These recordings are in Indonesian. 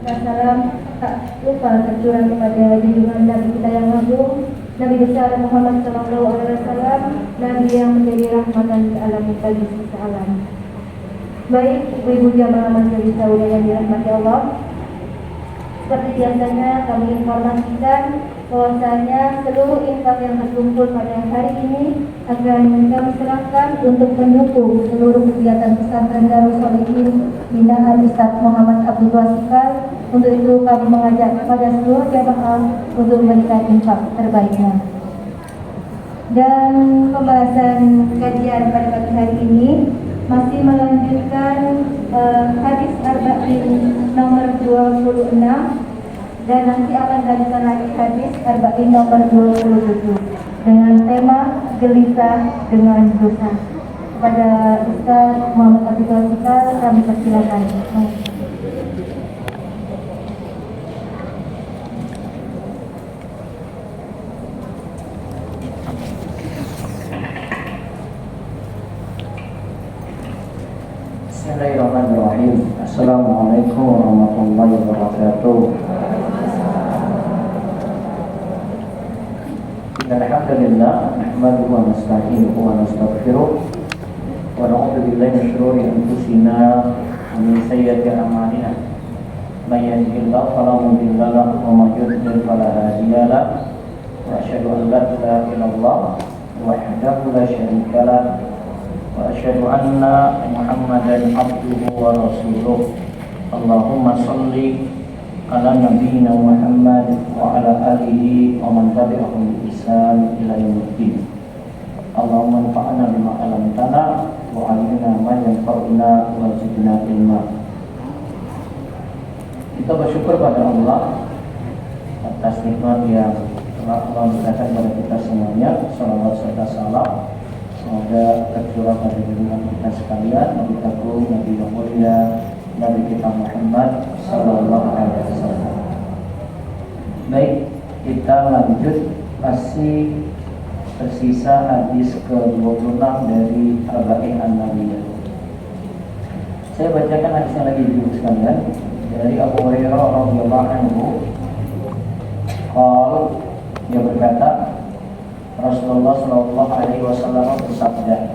Salam tak lupa tercurah kepada junjungan Nabi kita yang agung, Nabi besar Muhammad Sallallahu Alaihi Wasallam, Nabi yang menjadi rahmatan lil alamin bagi semesta alam. Baik, ibu-ibu jamaah majelis saudara yang dirahmati Allah, seperti biasanya kami informasikan bahwasanya seluruh infak yang terkumpul pada hari ini akan kami serahkan untuk mendukung seluruh kegiatan pesantren Darus Sholihin binaan Ustaz Muhammad Abdul Wasikal. Untuk itu kami mengajak kepada seluruh jamaah untuk memberikan infak terbaiknya. Dan pembahasan kajian pada pagi hari ini masih melanjutkan hadis arba'in nomor 26, dan nanti akan dilanjutkan lagi hadis arba'in nomor 27 dengan tema gelisah dengan dosa. Kepada Ustaz Muhammad Abdul Wasikal kami persilakan. Bismillahirrahmanirrahim. Assalamualaikum warahmatullahi wabarakatuh. Alhamdulillah, nahmaduhu wa nasta'inuhu wa nastaghfiruh wa na'udzu billahi min shururi anfusina wa min sayyiati a'malina. May yahdihillahu fala mudilla lahu wa may yudlil fala hadiya lahu. Wa asyhadu an la ilaha illallah wahdahu la syarika lahu wa asyhadu anna Muhammadan abduhu wa rasuluh. Allahumma shalli ala nabiyyina Muhammad wa ala alihi wa man tabi'ahum bi ihsan ila yaumiddin. Allahumma anfa'na bima 'allamtana wa 'allimna ma yanfa'una wa zidna ilma. Kita bersyukur pada Allah atas nikmat yang telah Allah berikan kepada kita semuanya. Salawat serta salam semoga tercurah pada junjungan kita sekalian, Nabi agung, Nabi yang mulia, Nabi kita Muhammad Sallallahu Alaihi Wasallam. Baik, kita lanjut, masih tersisa hadis ke-26 dari Arba'in An-Nawawiyah. Saya bacakan hadisnya lagi dulu sekalian. Dari Abu Hurairah radhiyallahu anhu, dia berkata, Rasulullah Sallallahu Alaihi Wasallam bersabda,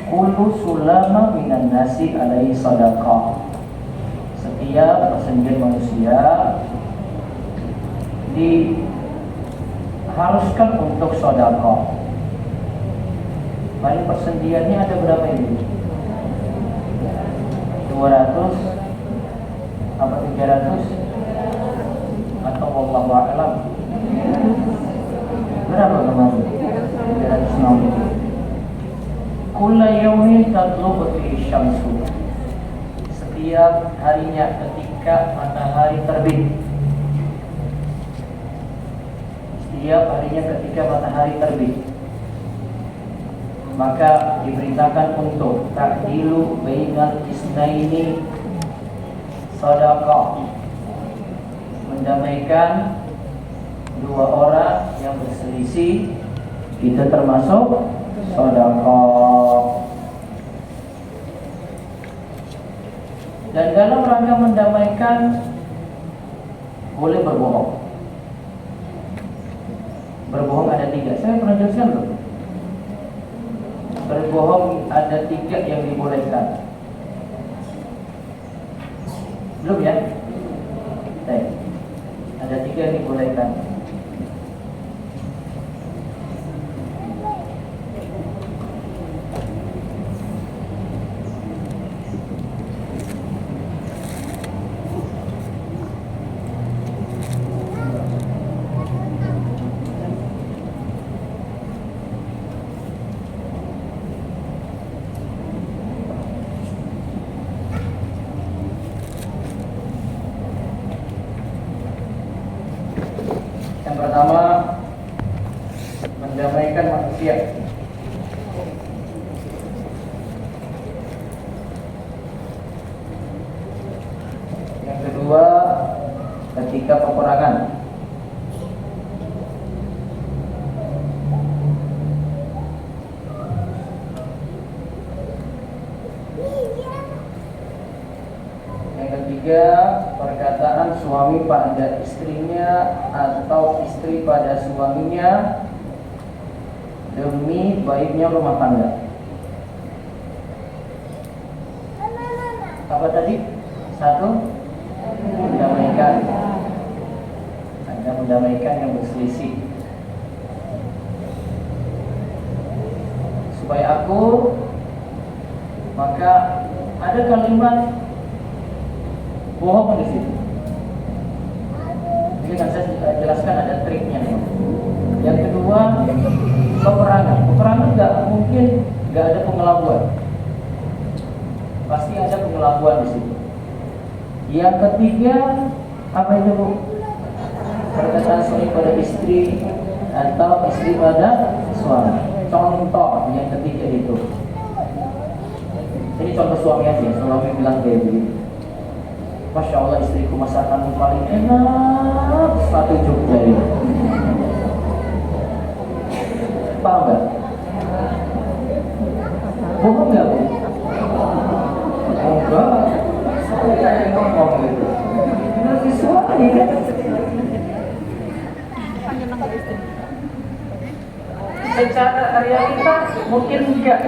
kullu sulama minan nasi alaihi sadaqah. Setiap persendian manusia diharuskan untuk sedekah. Paling persendiannya ada berapa ini? 200 apa 300 atau wallahu a'lam. Berapa kemarin? 360. Kulla yawmin tatlubu fi syamsu. Setiap harinya ketika matahari terbit. Setiap harinya ketika matahari terbit, maka diberitakan untuk ta'dilu bainal isnaini sadaqah, mendamaikan dua orang yang berselisih, itu termasuk sedekah. Dan dalam rangka mendamaikan boleh berbohong. Berbohong ada 3. Saya pernah jelaskan belum? Berbohong ada 3 yang dibolehkan. Belum ya? Baik. Ada 3 yang dibolehkan. Yang pertama, mendamaikan manusia. Yang kedua, ketika peperangan. Yang ketiga, perkataan suami pada istrinya atau istri pada suaminya demi baiknya rumah tangga. Apa tadi? Satu, mendamaikan. Anda mendamaikan yang berselisih. Supaya aku, maka ada kalimat bohong di situ. Ini kan saya jelaskan ada triknya nih. Yang kedua, peperangan. Peperangan nggak mungkin nggak ada pengelabuan. Pasti ada pengelabuan di situ. Yang ketiga, apa itu Bu? Perkataan suami pada istri atau istri pada suami. Contoh yang ketiga itu. Ini contoh suami aja. Suami bilang kayak begini. Masya Allah, istriku masakanmu paling enak satu Jogja ini. Paham gak? Bohong gak Bu? Enggak. Saya kayak ngomong gitu. Nanti suami kan? Secara realita mungkin enggak.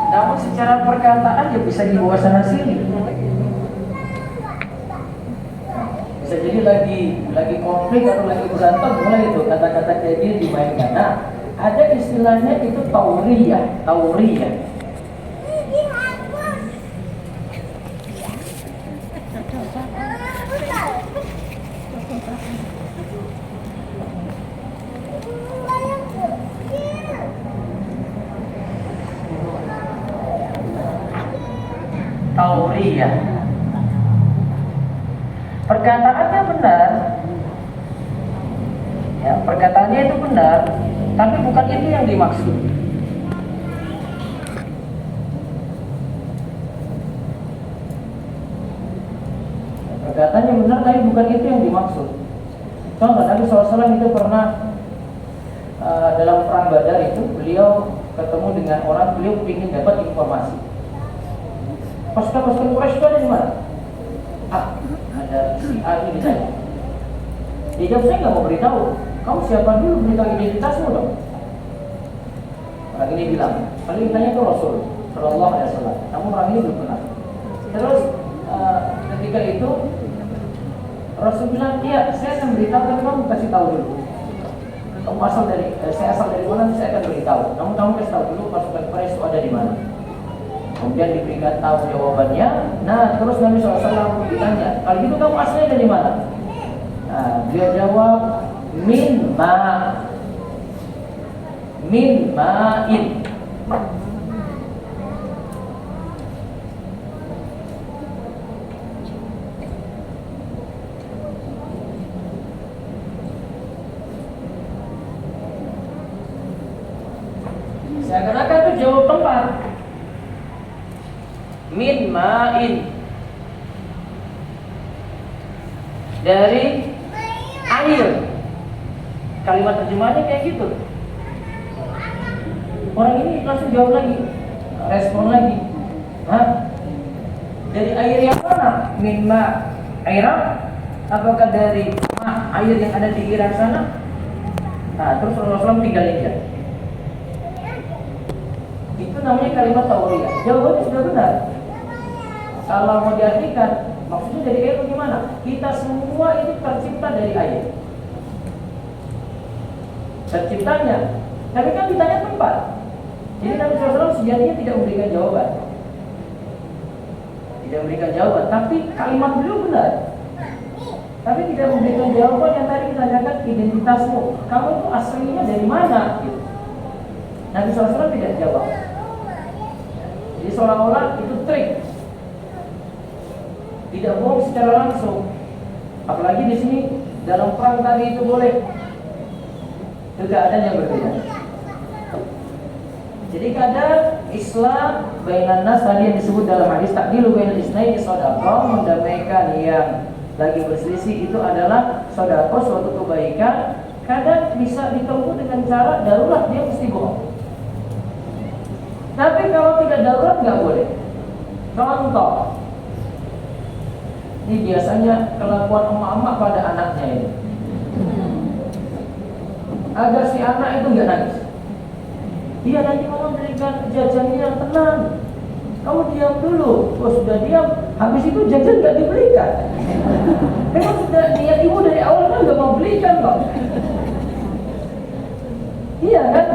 Namun secara perkataan ya bisa dibawa sana sini. Bisa jadi lagi konflik atau lagi berantem, mulai itu kata-kata kayak gini dimainkan. Nah, ada istilahnya itu tauriyah. Tauriyah. Perkataannya benar, ya, perkataannya itu benar, tapi bukan itu yang dimaksud. Perkataannya benar, tapi bukan itu yang dimaksud. Contoh, Nabi SAW itu pernah dalam perang Badar itu beliau ketemu dengan orang, beliau ingin dapat informasi. Pasukan Quraisy itu ada di mana? Ada si A ini ditanya. Dia jawab, saya nggak mau beritahu. Kamu siapa dulu, beritahu identitasmu dong. Orang ini bilang, paling ditanya ke Rasul Shallallahu Alaihi Wasallam. Namun orang ini belum pernah. Terus ketika itu Rasul bilang, iya, saya akan beritahu, tapi kamu kasih tahu dulu. Kamu saya asal dari mana, saya akan beritahu. Namun kamu kasih tahu dulu pasukan Quraisy itu ada di mana. Kemudian diberikan tahu jawabannya. Nah, terus Nabi SAW ditanya, kalau gitu kamu asalnya dari mana? Nah, dia jawab, min ma'in. Seakan-akan itu jawab tempat. Min ma'in, dari air. Kalimat terjemahannya kayak gitu. Orang ini langsung jawab lagi, respon lagi. Hah? Dari air yang mana? Min ma' Irak? Apakah dari air yang ada di Irak sana? Nah, terus Rasulullah tinggalin dia. Itu namanya kalimat tauriyah. Jawabannya sudah benar. Kalau mau diartikan, maksudnya dari air bagaimana? Kita semua itu tercipta dari air. Terciptanya. Tapi kan ditanya tempat. Jadi Nabi SAW sejatinya tidak memberikan jawaban. Tidak memberikan jawaban, tapi kalimat beliau benar. Tapi tidak memberikan jawaban yang tadi kita tanyakan, identitasmu. Kamu itu aslinya dari mana? Gitu. Nabi SAW tidak jawab. Jadi seolah-olah itu trik. Tidak bohong secara langsung. Apalagi di sini dalam perang tadi itu boleh. Keadaan yang berbeda. Jadi kadang Islam bainan nas tadi yang disebut dalam hadis ta'dilu bainal isnaini shadaqah, mendamaikan yang lagi berselisih itu adalah sedekah, suatu kebaikan. Kadang bisa ditempuh dengan cara darurat, dia mesti bohong. Tapi kalau tidak darurat nggak boleh. Contoh, Ini biasanya kelakuan emak-emak pada anaknya ini, agar si anak itu nggak nangis. Iya, nanti mama berikan jajannya yang tenang. Kamu diam dulu. Oh, sudah diam, habis itu jajan nggak diberikan. Memang sudah niat ibu dari awal kan nggak mau belikan kok. Iya kan?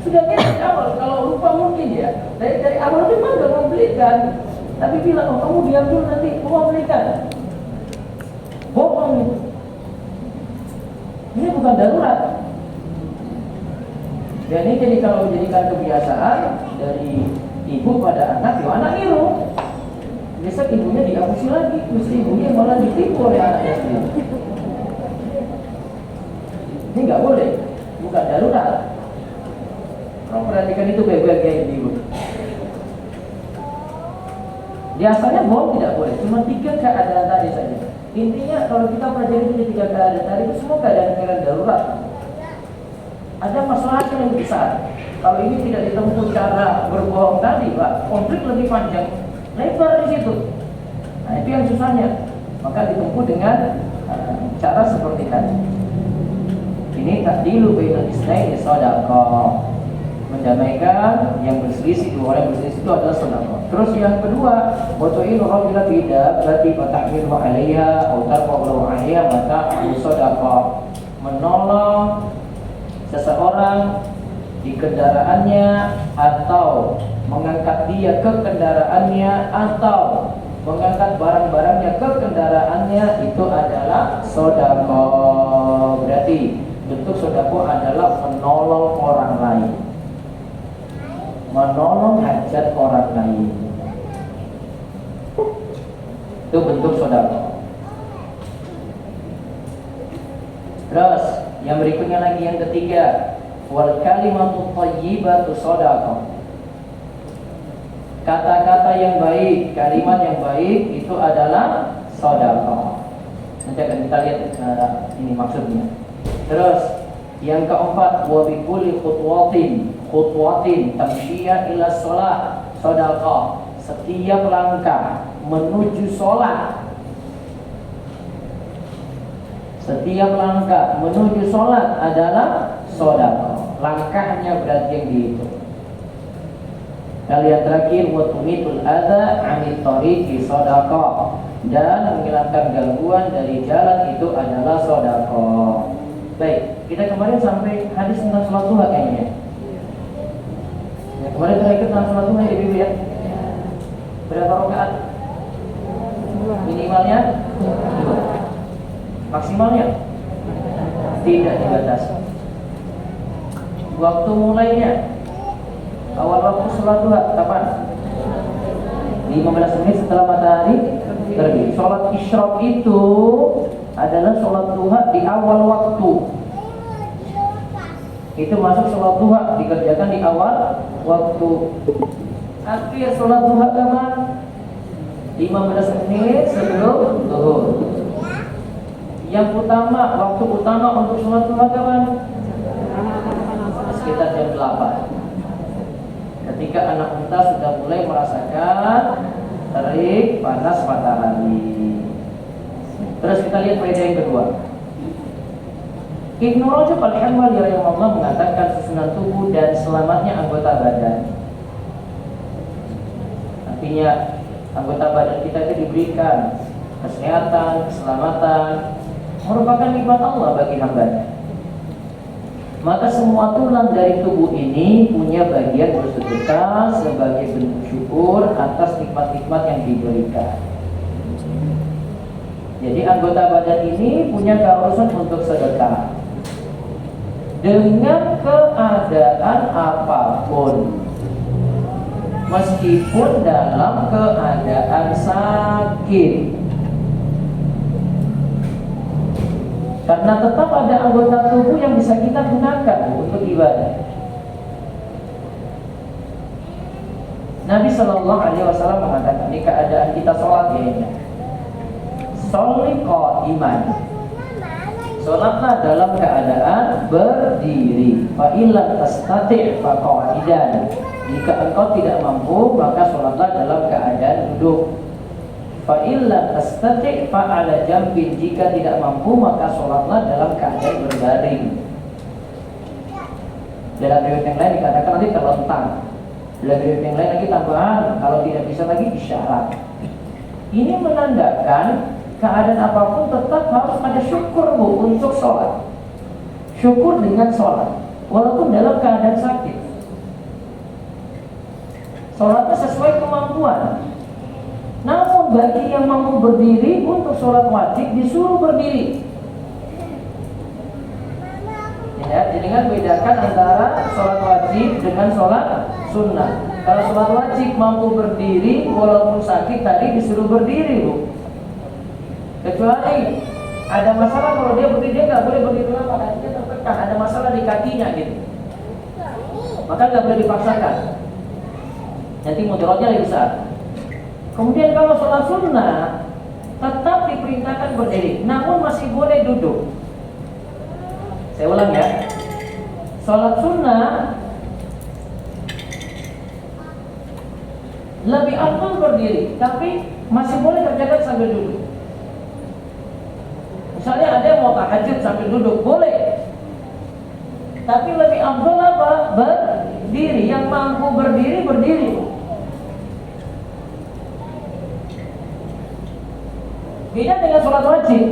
Sudah niat dari awal. Kalau lupa mungkin ya. Dari awal memang nggak mau belikan. Tapi bilang, oh kamu diam dulu nanti mau belikan. Bohong itu. Ini bukan darurat. Dan ini jadi kalau menjadikan kebiasaan dari ibu pada anak, ya anak niru. Besok ibunya diapusi lagi, terus ibunya malah ditipu oleh anaknya sendiri. Ini nggak boleh, bukan darurat. Kalau perhatikan itu baik-baik ya ibu. Biasanya bohong tidak boleh, cuma 3 keadaan tadi saja. Intinya kalau kita pelajari itu 3 keadaan tadi itu semua keadaan darurat. Ada masalah yang besar. Kalau ini tidak ditempuh cara berbohong tadi, Pak, konflik lebih panjang, lebar di situ. Nah, itu yang susahnya. Maka ditempuh dengan cara seperti tadi. Ini ta'dilu bainal isnaini shadaqah. Mendamaikan yang berselisih, 2 orang yang berselisih itu adalah sedekah. Terus yang kedua, wa tu'inu rajula fi dabbati fa tahmilu 'alaiha aw tarfa'u 'alaiha mata sadaqah. Menolong seseorang di kendaraannya atau mengangkat dia ke kendaraannya atau mengangkat barang-barangnya ke kendaraannya itu adalah sedekah. Berarti bentuk sedekah adalah menolong orang lain, menolong hajat orang lain. Itu bentuk sedekah. Terus yang berikutnya lagi yang ketiga, wal kalimatu thayyibatu shadaqah. Kata-kata yang baik, kalimat yang baik itu adalah sedekah. Nanti akan kita lihat ini maksudnya. Terus yang keempat, wa bi kulli khutwatin tamshiya ila shalah sedekah. Setiap langkah menuju sholat, setiap langkah menuju sholat adalah sedekah. Langkahnya berarti yang dihitung. Kalian terakhir, wa tumitul adza 'anit tariqi sedekah. Dan menghilangkan gangguan dari jalan itu adalah sedekah. Baik, kita kemarin sampai hadis tentang sholat duha kayaknya. Ya, kemarin terakhir tentang sholat duha ya Ibu ya. Berapa rakaat? Minimalnya 2. Maksimalnya tidak dibatasi. Waktu mulainya, awal waktu sholat duha kapan? 15 menit setelah matahari terbit. Sholat isyraq itu adalah sholat duha di awal waktu. Itu masuk sholat duha, dikerjakan di awal waktu. Akhir sholat duha kapan? 15 menit sebelum zuhur. Yang utama, waktu utama untuk sholat duha kapan? Sekitar jam 8. Ketika anak unta sudah mulai merasakan terik panas matahari. Terus kita lihat faedah yang kedua. Ibnu Rajab Al-Hanbali rahimahullah mengatakan susunan tubuh dan selamatnya anggota badan. Artinya anggota badan kita itu diberikan kesehatan, keselamatan, merupakan nikmat Allah bagi hambanya. Maka semua tulang dari tubuh ini punya bagian bersedekah sebagai bentuk syukur atas nikmat-nikmat yang diberikan. Jadi anggota badan ini punya keharusan untuk sedekah dengan keadaan apapun, meskipun dalam keadaan sakit. Karena tetap ada anggota tubuh yang bisa kita gunakan untuk ibadah. Nabi Shallallahu Alaihi Wasallam mengatakan di keadaan kita sholat ya, sholli qa'iman. Sholatlah dalam keadaan berdiri. Fa illam tastati' fa qa'idan. Jika engkau tidak mampu, maka sholatlah dalam keadaan duduk. Fa illa tastati' fa ala jambin, jika tidak mampu maka sholatlah dalam keadaan berbaring. Dalam riwayat yang lain dikatakan nanti terlentang. Dalam riwayat yang lain lagi tambahan, kalau tidak bisa lagi isyarat. Ini menandakan keadaan apapun tetap harus ada syukur untuk sholat. Syukur dengan sholat, walaupun dalam keadaan sakit. Sholatnya sesuai kemampuan. Namun bagi yang mampu berdiri untuk sholat wajib disuruh berdiri. Ya, jadi bedakan antara sholat wajib dengan sholat sunnah. Kalau sholat wajib mampu berdiri walaupun sakit tadi disuruh berdiri, Bu. Kecuali ada masalah, kalau dia berdiri dia nggak boleh berdiri lama, kakinya tertekan, ada masalah di kakinya gitu, maka nggak boleh dipaksakan, nanti mudaratnya lebih besar. Kemudian kalau sholat sunnah tetap diperintahkan berdiri, namun masih boleh duduk. Saya ulang ya, sholat sunnah lebih afdal berdiri, tapi masih boleh kerjakan sambil duduk. Misalnya ada yang mau tahajud sambil duduk, boleh. Tapi lebih afdal apa? Berdiri. Yang mampu berdiri, berdiri. Beda dengan sholat wajib.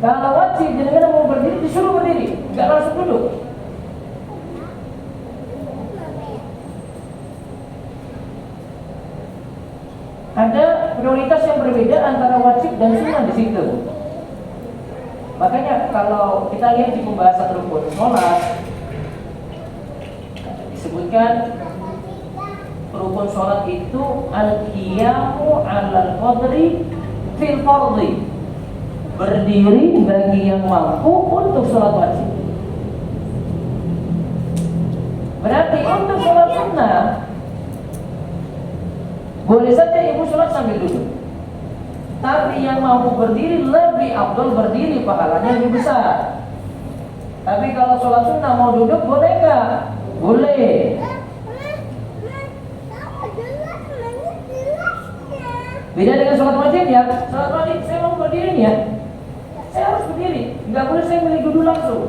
Kalau wajib, jadi mau berdiri, disuruh berdiri, nggak langsung duduk. Ada prioritas yang berbeda antara wajib dan sunnah di situ. Makanya kalau kita lihat di pembahasan rukun sholat, disebutkan rukun sholat itu al-qiyamu alal qadri fil fardhi, berdiri bagi yang mampu untuk sholat wajib. Berarti untuk sholat sunnah boleh saja ibu sholat sambil duduk, tapi yang mampu berdiri lebih afdal berdiri, pahalanya lebih besar. Tapi kalau sholat sunnah mau duduk boleh nggak? Boleh. Beda dengan sholat wajib ya. Sholat wajib saya mau berdiri nih ya, saya harus berdiri, nggak boleh saya milih duduk langsung.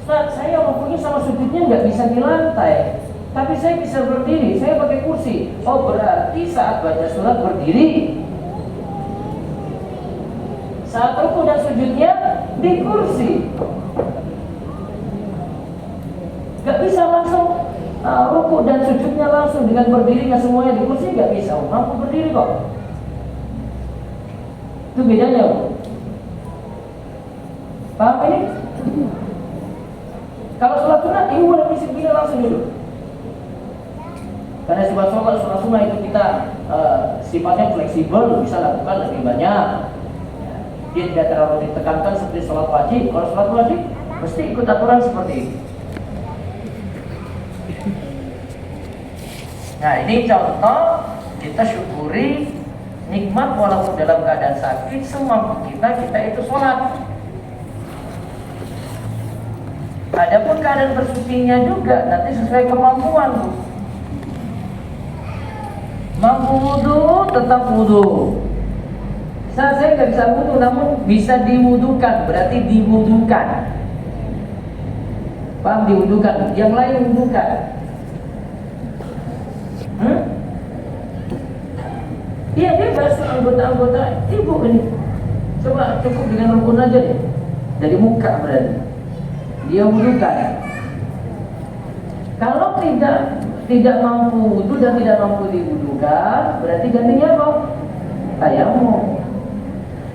Ustaz, saya rukunya sama sujudnya nggak bisa di lantai, tapi saya bisa berdiri, saya pakai kursi. Oh, berarti saat baca surat berdiri, saat ruku dan sujudnya di kursi. Gak bisa langsung ruku dan sujudnya langsung dengan berdirinya semuanya di kursi, gak bisa. Mampu berdiri kok. Itu bedanya. Paham ini? Kalau sholat sunnah, ibu boleh bisik begini langsung dulu. Karena sifat sholat sunnah itu kita sifatnya fleksibel, bisa lakukan lebih banyak. Dia tidak terlalu ditekankan seperti sholat wajib. Kalau sholat wajib, mesti ikut aturan seperti itu. Nah, ini contoh kita syukuri nikmat walaupun dalam keadaan sakit, semampu kita itu sholat. Adapun keadaan bersucinya juga nanti sesuai kemampuan, Bu. Mampu wudu, tetap wudu. Saya nggak bisa wudu, namun bisa diwudukan, berarti diwudukan. Paham, diwudukan. Yang lain wudukan. Iya, dia basuh anggota-anggota ibu ini. Coba cukup dengan rukun aja deh. Dari muka berarti dia wudukan. Kalau tidak mampu wudu dan tidak mampu diwudukan, berarti gantinya apa? Tayamum.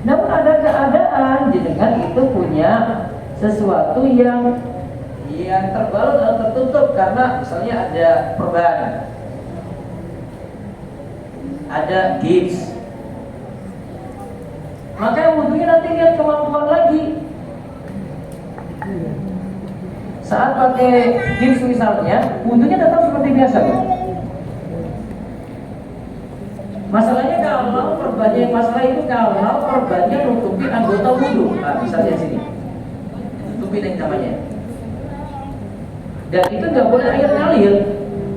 Namun ada keadaan jenengan itu punya sesuatu yang terbalut atau tertutup karena misalnya ada perban, ada gips, maka wudunya nanti lihat kemampuan lagi. Saat pakai gips misalnya, wudunya tetap seperti biasa. Masalahnya kalau perbannya, masalah itu kalau perbannya nutupi anggota wudu. Nah, misalnya sini, tutupi yang namanya. Dan itu nggak boleh air ngalir.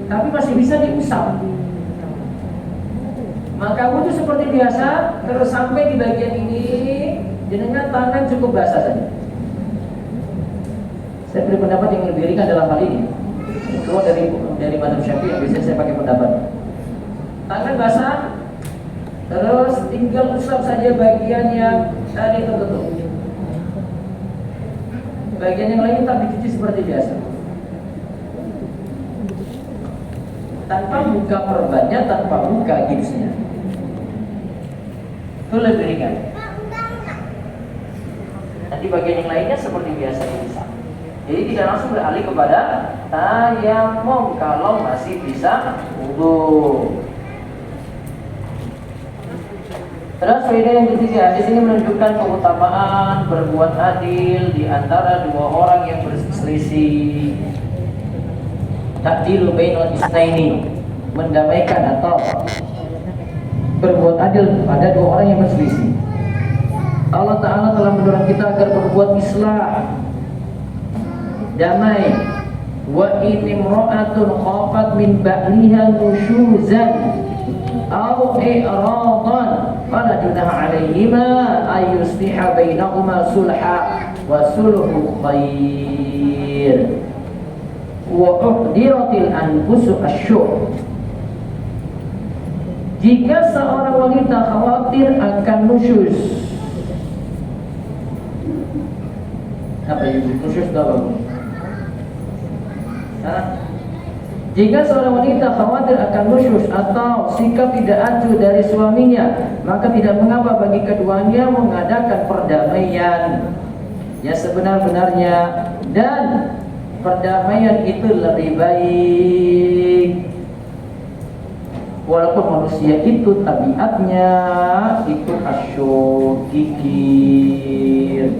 tapi masih bisa diusap. Maka wudhu seperti biasa, terus sampai di bagian ini dengan tangan cukup basah saja. Saya beri pendapat yang lebih ringan dalam hal ini. Keluar dari Madhab Syafi'i, biasanya saya pakai pendapat tangan basah, terus tinggal usap saja bagian yang tadi tertutup. Bagian yang lain tetap dicuci seperti biasa, tanpa buka perbannya, tanpa buka gipsnya. Itu lebih ringan. Nanti bagian yang lainnya seperti biasa diusap. Jadi tidak langsung beralih kepada tayamum kalau masih bisa wudu. Terus faedah yang ketiga, di sini menunjukkan keutamaan berbuat adil di antara dua orang yang berselisih. Ta'dilu bainal isnaini, mendamaikan atau berbuat adil pada dua orang yang berselisih. Allah Ta'ala telah mendorong kita agar berbuat islah, damai. Wa in imra'atun khafat min ba'liha nusyuzan aw i'radan fala junaha 'alaihima ay yusliha bainahuma sulha wa sulhu khair. Wa uhdiratil anfusu asyuh. Jika seorang wanita khawatir akan nusyuz, apa itu nusyuz dalam? Jika seorang wanita khawatir akan nusyuz atau sikap tidak acuh dari suaminya, maka tidak mengapa bagi keduanya mengadakan perdamaian ya sebenar-benarnya, dan perdamaian itu lebih baik. Walaupun manusia itu tabiatnya itu asyuk, kikir.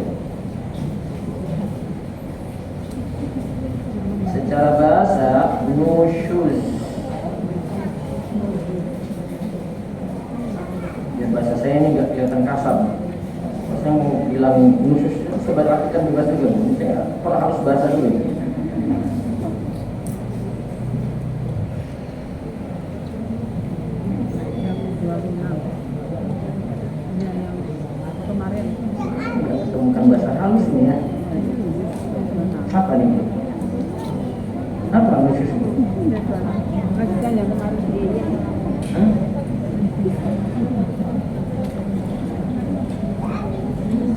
Secara bahasa nusyuz, ya bahasa saya ini nggak kelihatan kasar. Saya mau bilang nusyuz, saya artikan bebas juga. Saya pernah harus bahasa dulu. Ketemukan bahasa halus nih ya. Apa nih? Apa nusyuz itu?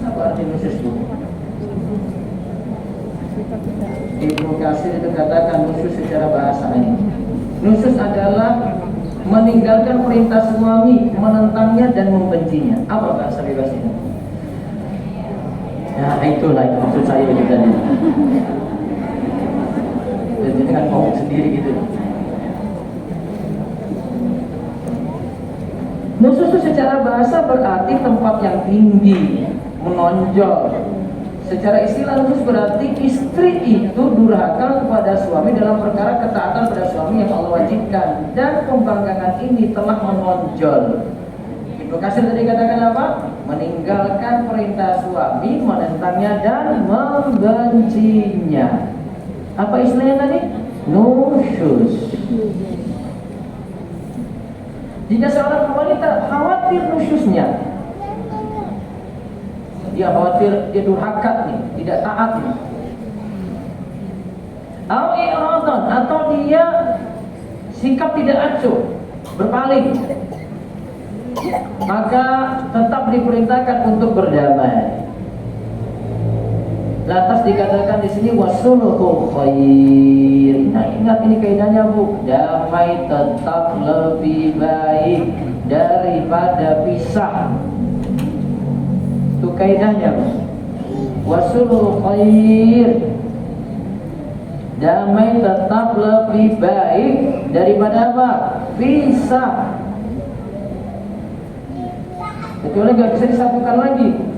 Apa arti nusyuz itu? Ibnu Katsir itu katakan nusyuz secara bahasa ini. Nusyuz adalah meninggalkan perintah suami, menentangnya dan membencinya. Apa bahasa bebas ini? Ya itulah itu maksud saya itu tadi. Jadi kan ngomong sendiri gitu. Nusyuz itu secara bahasa berarti tempat yang tinggi, menonjol. Secara istilah nusyuz berarti istri itu durhaka kepada suami dalam perkara ketaatan pada suami yang Allah wajibkan, dan pembangkangan ini telah menonjol. Ibnu Katsir tadi katakan apa? Meninggalkan perintah suami, menentangnya dan membencinya. Apa istilahnya tadi? Nusyuz. Jika seorang wanita khawatir nusyuznya, dia khawatir dia durhaka nih, tidak taat nih, atau dia sikap tidak acuh, berpaling, maka tetap diperintahkan untuk berdamai. Lantas dikatakan di sini wasulhu khair. Nah, ingat ini kaidahnya Bu, damai tetap lebih baik daripada pisah. Itu kaidahnya Bu. Wasulhu khair. Damai tetap lebih baik daripada apa? Pisah. Kecuali nggak bisa disatukan lagi.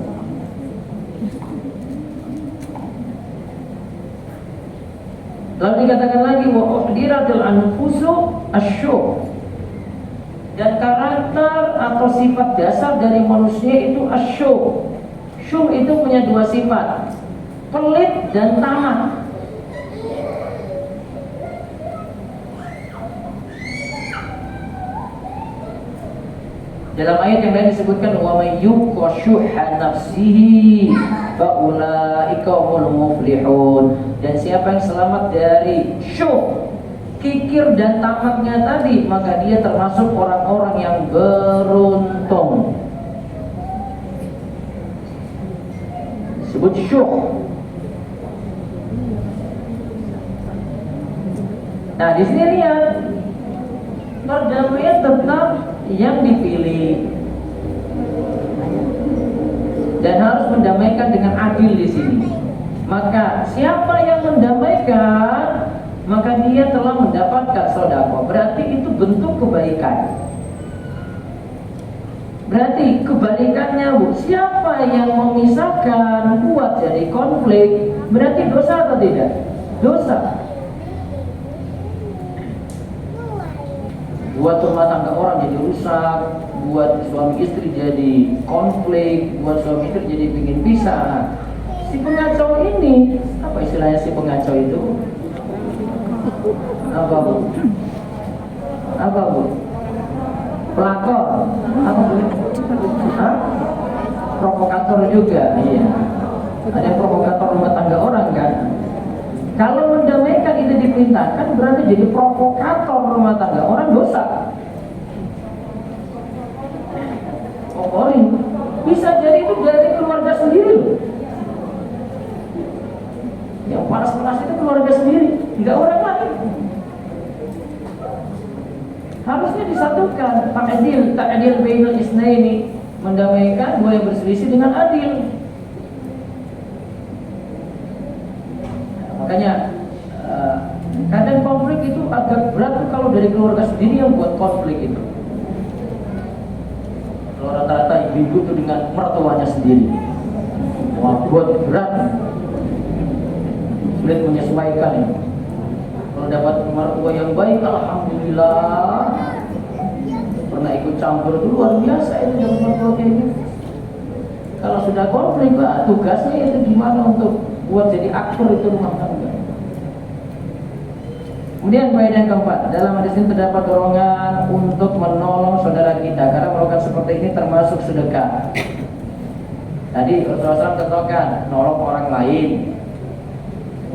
Lalu dikatakan lagi wa uhdiratil anfusu asyuh. Dan karakter atau sifat dasar dari manusia itu asyuh. Syuh itu punya dua sifat, pelit dan tamak. Dalam ayat yang lain disebutkan wa may yuqashuha nafsihi fa ulaika humul muflihun. Dan siapa yang selamat dari syuh, kikir dan tamaknya tadi, maka dia termasuk orang-orang yang beruntung. Disebut syuh. Nah, di sini lihat perdamaian tetap yang dipilih dan harus mendamaikan dengan adil di sini. Maka siapa yang mendamaikan, maka dia telah mendapatkan sedekah. Berarti itu bentuk kebaikan. Berarti kebalikannya, Bu, siapa yang memisahkan, buat jadi konflik, berarti dosa atau tidak? Dosa. Buat rumah tangga orang jadi rusak, buat suami istri jadi konflik, buat suami istri jadi bikin pisah. Si pengacau ini, apa istilahnya si pengacau itu? Apa, Bu? Apa, Bu? Pelakor? Apa, Bu? Hah? Provokator juga, iya. Ada provokator rumah tangga orang kan? Kalau mendamaikan itu diperintahkan, berarti jadi provokator rumah tangga orang, dosa. Pokoknya bisa jadi itu dari keluarga sendiri. Yang panas-panas itu keluarga sendiri, tidak orang lain. Harusnya disatukan, ta'dil bainal isnaini, mendamaikan dua yang berselisih dengan adil. Makanya kadang konflik itu agak berat tuh kalau dari keluarga sendiri yang buat konflik itu. Kalau rata-rata ibu itu dengan mertuanya sendiri, wah, buat berat, sulit menyesuaikan ini. Kalau dapat mertua yang baik, alhamdulillah. Pernah ikut campur itu luar biasa itu dapat mertua kayak gitu. Kalau sudah konflik, tugasnya itu gimana untuk buat jadi aktor itu rumah tangga. Kemudian faedah yang keempat, dalam hadis ini terdapat dorongan untuk menolong saudara kita, karena melakukan seperti ini termasuk sedekah. Tadi Rasulullah SAW katakan nolong orang lain,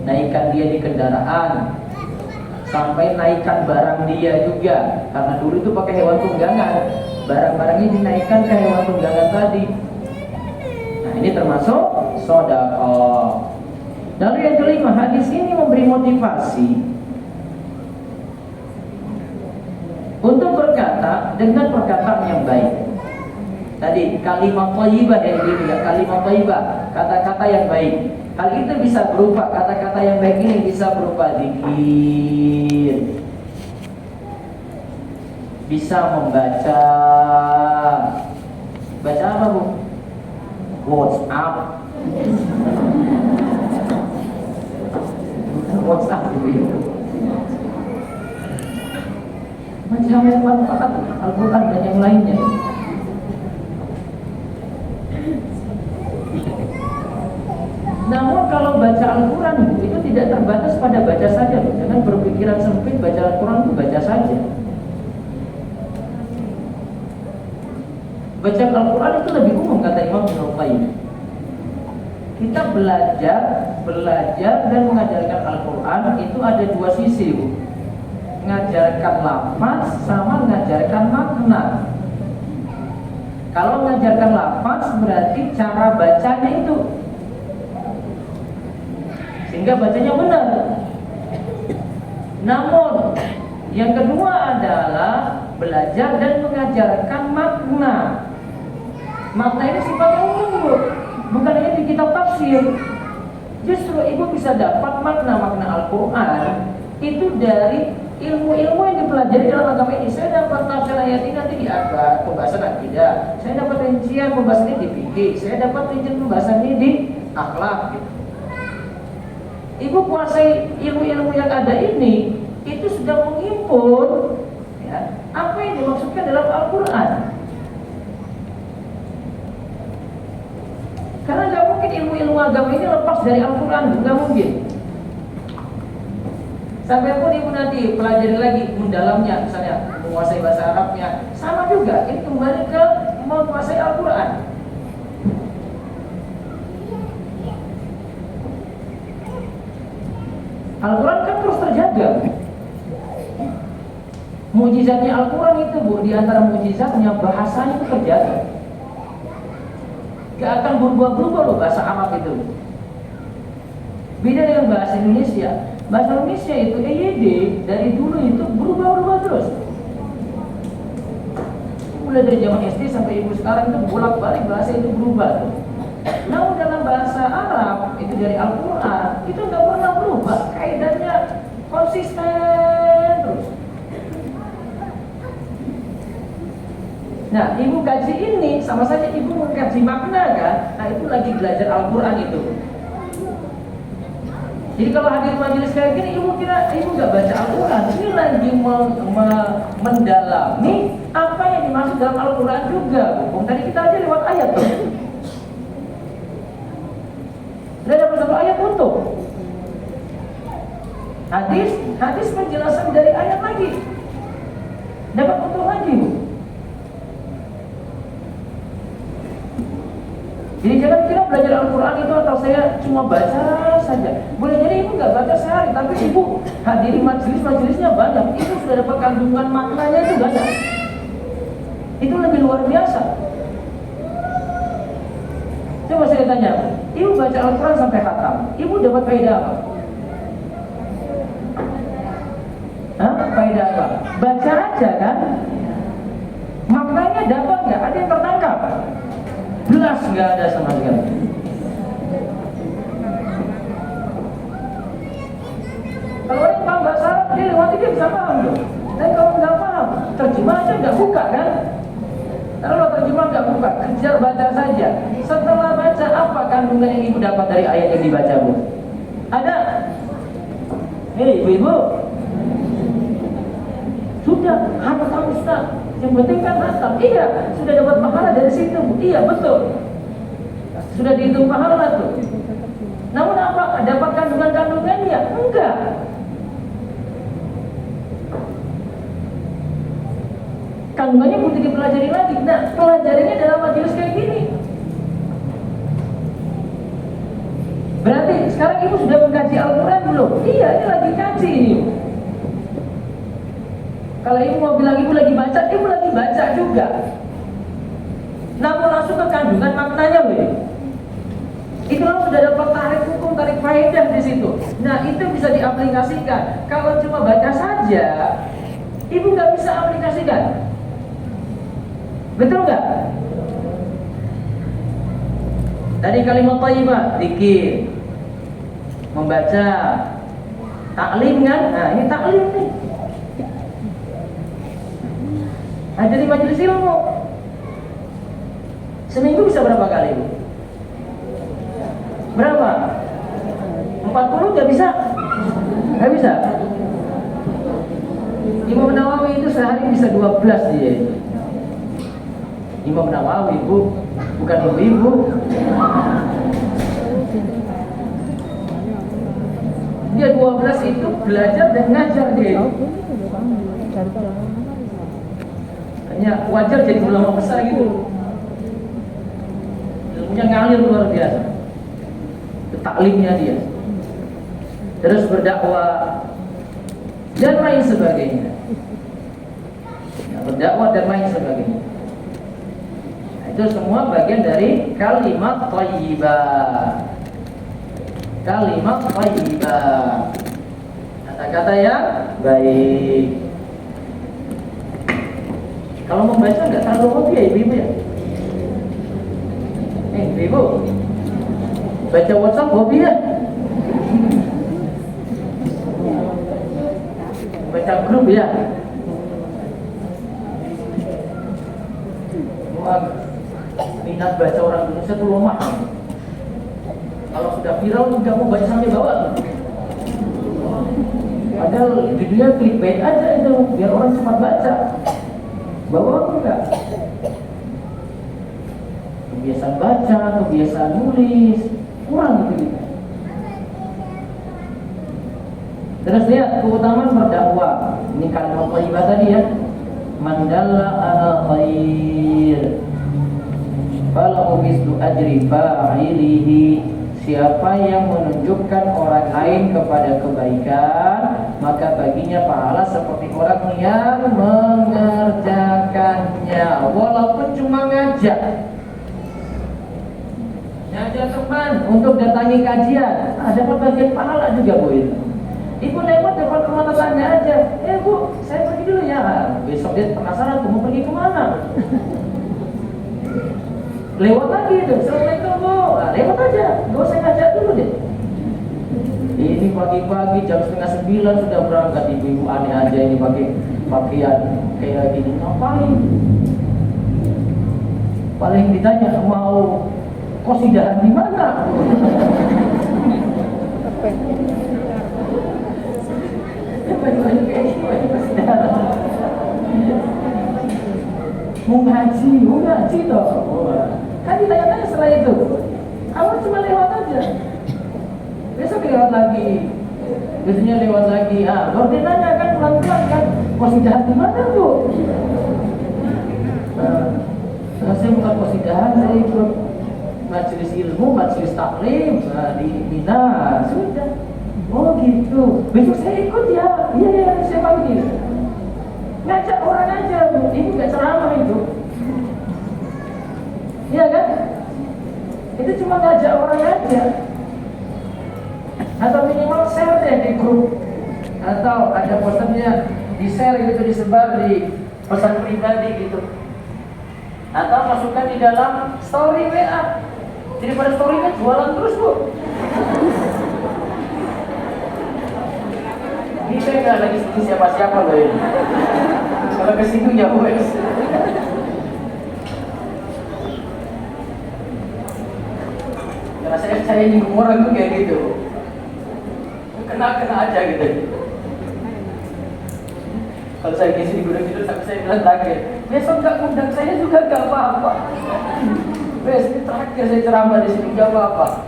naikkan dia di kendaraan, sampai naikkan barang dia juga, karena dulu itu pakai hewan tunggangan, barang-barangnya dinaikkan ke hewan tunggangan tadi. Nah, ini termasuk sedekah. Lalu yang kelima, hadis ini memberi motivasi untuk berkata dengan perkataan yang baik. Tadi kalimat thayyibah yang dilihat, kalimat thayyibah, kata-kata yang baik. Hal itu bisa berupa, kata-kata yang baik ini bisa berupa zikir, bisa membaca, baca apa, Bu? WhatsApp. WhatsApp gitu. Macam yang manfaat Al-Quran dan yang lainnya. Namun kalau baca Al-Quran itu tidak terbatas pada baca saja. Jangan berpikiran sempit baca Al-Quran itu baca saja. Baca Al-Quran itu lebih umum, kata Imam Ibnu Qayyim. Kita belajar dan mengajarkan Al-Quran itu ada dua sisi, Bu. Mengajarkan lafaz sama mengajarkan makna. Kalau mengajarkan lafaz berarti cara bacanya itu, sehingga bacanya benar. Namun yang kedua adalah belajar dan mengajarkan makna. Makna ini sifatnya umum, Bu. Bukan hanya di kitab tafsir. Justru ibu bisa dapat makna-makna Al-Quran itu dari ilmu-ilmu yang dipelajari dalam agama ini. Saya dapat tafsir ayat ini nanti di pembahasan akidah. Saya dapat rincian pembahasan ini di fikih. Saya dapat rincian pembahasan ini di akhlak. Gitu. Ibu kuasai ilmu-ilmu yang ada ini, itu sudah menghimpun ya, apa yang dimaksudkan dalam Al-Quran. Karena nggak mungkin ilmu-ilmu agama ini lepas dari Al-Quran, nggak mungkin. Sampai pun ibu nanti pelajari lagi mendalamnya, misalnya menguasai bahasa Arabnya, sama juga. Ini kembali ke menguasai Al-Quran. Al-Quran kan terus terjaga. Mujizatnya Al-Quran itu, Bu, di antara mujizatnya bahasanya itu terjaga. Gak akan berubah-ubah loh bahasa Arab itu. Beda dengan bahasa Indonesia. Bahasa Indonesia itu EYD dari dulu itu berubah-ubah terus. Mulai dari zaman SD sampai ibu sekarang itu bolak-balik bahasa itu berubah tuh. Namun dalam bahasa Arab itu dari Al-Quran itu nggak pernah berubah, kaidahnya konsisten terus. Nah, ibu kaji ini sama saja ibu mengkaji makna kan? Nah, itu lagi belajar Al-Quran itu. Jadi kalau hadir majelis kayak gini, ibu kira ibu nggak baca Al-Quran, ini lagi mendalami apa yang dimaksud dalam Al-Quran juga. Tadi kita aja lewat ayat tuh. Sudah dapat satu ayat untuk hadis penjelasan dari ayat lagi. Dapat untung lagi, Bu. Jadi jangan kira belajar Al-Quran itu atau saya cuma baca saja. Boleh jadi ibu nggak baca sehari, tapi ibu hadiri majelis-majelisnya banyak. Itu sudah dapat kandungan maknanya itu banyak. Itu lebih luar biasa. Coba saya tanya, ibu baca Al-Quran sampai khatam, ibu dapat faedah apa? Hah? Faedah apa? Baca aja kan? Maknanya dapat nggak? Ada yang tertangkap? Jelas nggak ada sama sekali. Kalau orang paham bahasa Arab, dia lewati dia bisa paham tuh. Dan kalau nggak paham, terjemah aja nggak buka kan? Kalau terjemah nggak buka, kejar baca saja. Setelah baca, apa kandungan yang ibu dapat dari ayat yang dibaca, Bu? Ada? Hei ibu-ibu, sudah hatam Ustaz. Yang penting kan hatam. Iya, sudah dapat pahala dari situ, Bu. Iya, betul. Sudah dihitung pahala tuh. Namun apa? Dapat kandungan-kandungannya? Enggak. Kandungannya butuh dipelajari lagi. Nah, pelajarinya dalam majelis kayak gini. Berarti sekarang ibu sudah mengkaji Al-Quran belum? Iya, ini lagi kaji ini. Kalau ibu mau bilang ibu lagi baca juga. Namun langsung ke kandungan maknanya loh. Itu sudah dapat tarik hukum, tarik faedah di situ. Nah, itu bisa diaplikasikan. Kalau cuma baca saja, ibu nggak bisa aplikasikan. Betul nggak? Tadi kalimat thayyibah, zikir, membaca, taklim kan? Nah, ini taklim nih. Ada di majelis ilmu. Seminggu bisa berapa kali, Bu? Berapa? 40 nggak bisa? Nggak bisa? Imam Nawawi itu sehari bisa 12 dia. Imam Nawawi, Bu, bukan ibu-ibu. Dia 12 itu belajar dan ngajar dia. Hanya wajar jadi ulama besar gitu. Ilmunya ngalir luar biasa. Taklimnya dia. Terus berdakwah dan lain sebagainya. Ya, berdakwah dan lain sebagainya. Itu semua bagian dari kalimat thayyibah. Kalimat thayyibah, kata-kata yang baik. Kalau membaca nggak terlalu hobi ya ibu-ibu ya? Ibu, baca WhatsApp hobi ya? Baca grup ya? Minat baca orang Indonesia itu lemah. Kalau sudah viral nggak mau baca sampai bawah. Padahal judulnya clickbait aja itu biar orang cepat baca. Bawah enggak. Kebiasaan baca, kebiasaan nulis kurang gitu. Terus lihat keutamaan berdakwah. Ini kalimat thayyibah tadi ya. Man dalla ala khair falahu mislu ajri fa'ilihi. Siapa yang menunjukkan orang lain kepada kebaikan, maka baginya pahala seperti orang yang mengerjakannya, walaupun cuma ngajak teman untuk datangi kajian, ada bagian pahala juga Bu itu. Ibu lewat depan rumah tetangga aja, Bu, saya pergi dulu ya. Besok dia penasaran, mau pergi kemana? Lewat lagi itu, assalamualaikum Bu. Nah, lewat aja, gak usah ngajak dulu deh. Ini pagi-pagi jam 8:30 sudah berangkat, ibu-ibu aneh aja ini pakai pakaian kayak gini, ngapain? Paling ditanya mau qasidahan di mana? Mau ngaji toh. Kan ditanya-tanya setelah itu. Awal cuma lewat aja. Besok lewat lagi. Biasanya lewat lagi. Baru dia nanya kan pelan-pelan kan. Qasidahan di mana Bu? Saya bukan qasidahan, saya ikut majelis ilmu, majelis taklim di Mina. Sudah. Oh gitu. Besok saya ikut ya. Iya, saya panggil. Ngajak orang aja, Bu. Ini nggak ceramah itu. Iya kan? Itu cuma ngajak orang aja. Atau minimal share deh di grup. Atau ada posternya di share gitu, disebar di pesan pribadi gitu. Atau masukkan di dalam story WA. Jadi pada story kan jualan terus Bu. Ini saya nggak lagi siapa-siapa loh ini. Kalau ke situ ya wes. Karena saya nyinggung orang tuh kayak gitu. Kena aja gitu. Kalau saya ngisi di gunung tidur sampai saya bilang terakhir, besok nggak undang saya juga nggak apa-apa. Wes, ini terakhir saya ceramah di sini nggak apa-apa.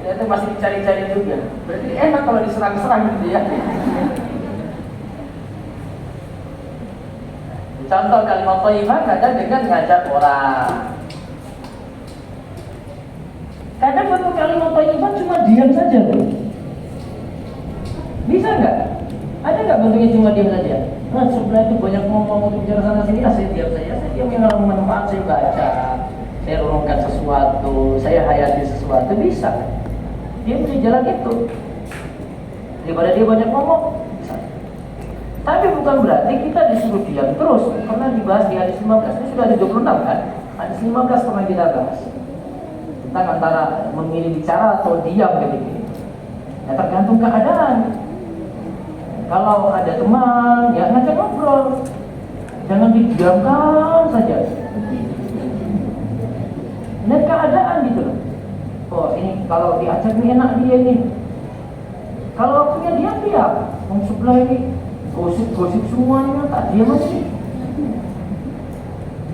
Ternyata masih dicari-cari juga. Berarti enak kalau diserang-serang gitu ya. Contoh kalimat thayyibah kadang dengan ngajak orang. Kadang bentuk kalimat thayyibah cuma diam saja loh. Bisa nggak? Ada nggak bentuknya cuma diam saja? Nah, sebelah itu banyak ngomong untuk bicara sana sini, saya diam saja. Saya diam yang bermanfaat, saya baca, saya renungkan sesuatu, saya hayati sesuatu, bisa. Dia punya jalan itu. Daripada dia banyak ngomong, bisa. Tapi bukan berarti kita disuruh diam terus. Pernah dibahas di hadis 15, ini sudah ada 26 kan? Hadis 15 pernah kita bahas tentang antara memilih bicara atau diam gitu. Ya tergantung keadaan. Kalau ada teman, ya ngajak ngobrol. Jangan didiamkan saja. Lihat keadaan gitu loh. Oh ini kalau diajak ini enak dia nih. Kalau waktunya diam. Yang sebelah ini gosip semuanya, tak diam aja nih.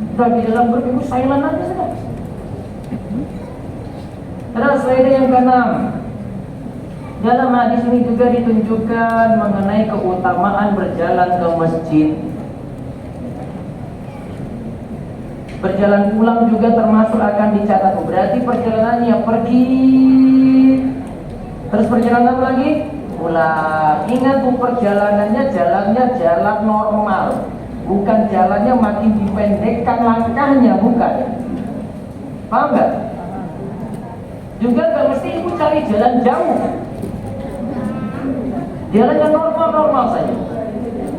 Kita di dalam berminggu silent aja sudah. Terus slide yang ke-6. Dalam hadis ini juga ditunjukkan mengenai keutamaan berjalan ke masjid. Berjalan pulang juga termasuk akan dicatat. Berarti perjalanannya pergi, terus perjalanan apa lagi? Pulang. Ingat Bu, perjalanannya jalannya jalan normal, bukan jalannya makin dipendekkan langkahnya, bukan. Paham nggak? Juga nggak mesti ibu cari jalan jauh. Jalannya normal saja.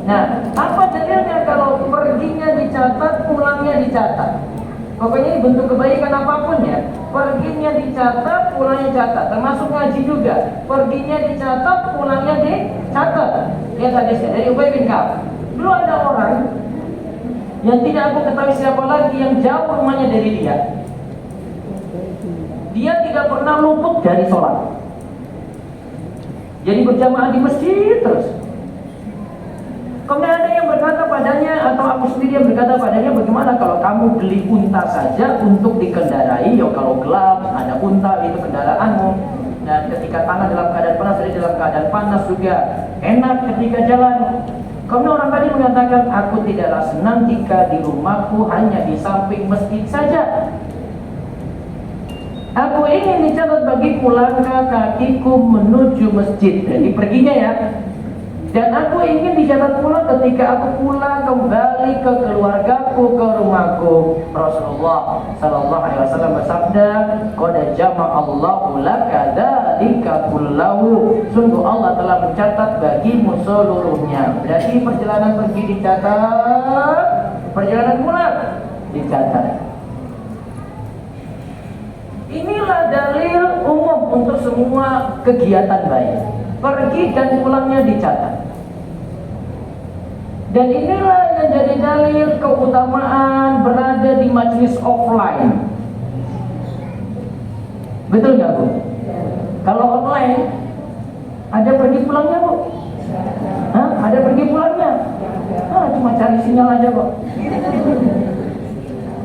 Nah, apa dalilnya kalau perginya dicatat, pulangnya dicatat? Pokoknya ini bentuk kebaikan apapun ya. Perginya dicatat, pulangnya dicatat. Termasuk ngaji juga. Perginya dicatat, pulangnya dicatat. Lihat hadisnya dari Ubay bin Ka'ab. Dulu ada orang yang tidak aku ketahui siapa lagi yang jauh rumahnya dari dia. Dia tidak pernah luput dari sholat. Jadi berjamaah di masjid terus. Kemudian ada yang berkata padanya, atau aku sendiri yang berkata padanya, bagaimana kalau kamu beli unta saja untuk dikendarai? Ya kalau gelap, ada unta itu kendaraanmu. Dan ketika tangan dalam keadaan panas, jadi dalam keadaan panas juga enak ketika jalan. Karena orang tadi mengatakan, aku tidaklah senang jika di rumahku hanya di samping masjid saja. Aku ingin dicatat bagiku langkah kakiku menuju masjid. Jadi perginya ya. Dan aku ingin dicatat pula ketika aku pulang kembali ke keluargaku, ke rumahku. Rasulullah sallallahu alaihi wasallam bersabda, "Qad jama'a Allahu laka dzalika kullahu." Sungguh Allah telah mencatat bagimu seluruhnya. Berarti perjalanan pergi dicatat, perjalanan pulang dicatat. Inilah dalil umum untuk semua kegiatan baik. Pergi dan pulangnya dicatat. Dan inilah yang jadi dalil keutamaan berada di majlis offline. Betul nggak Bu? Kalau online ada pergi pulangnya Bu? Hah? Ada pergi pulangnya? Cuma cari sinyal aja kok.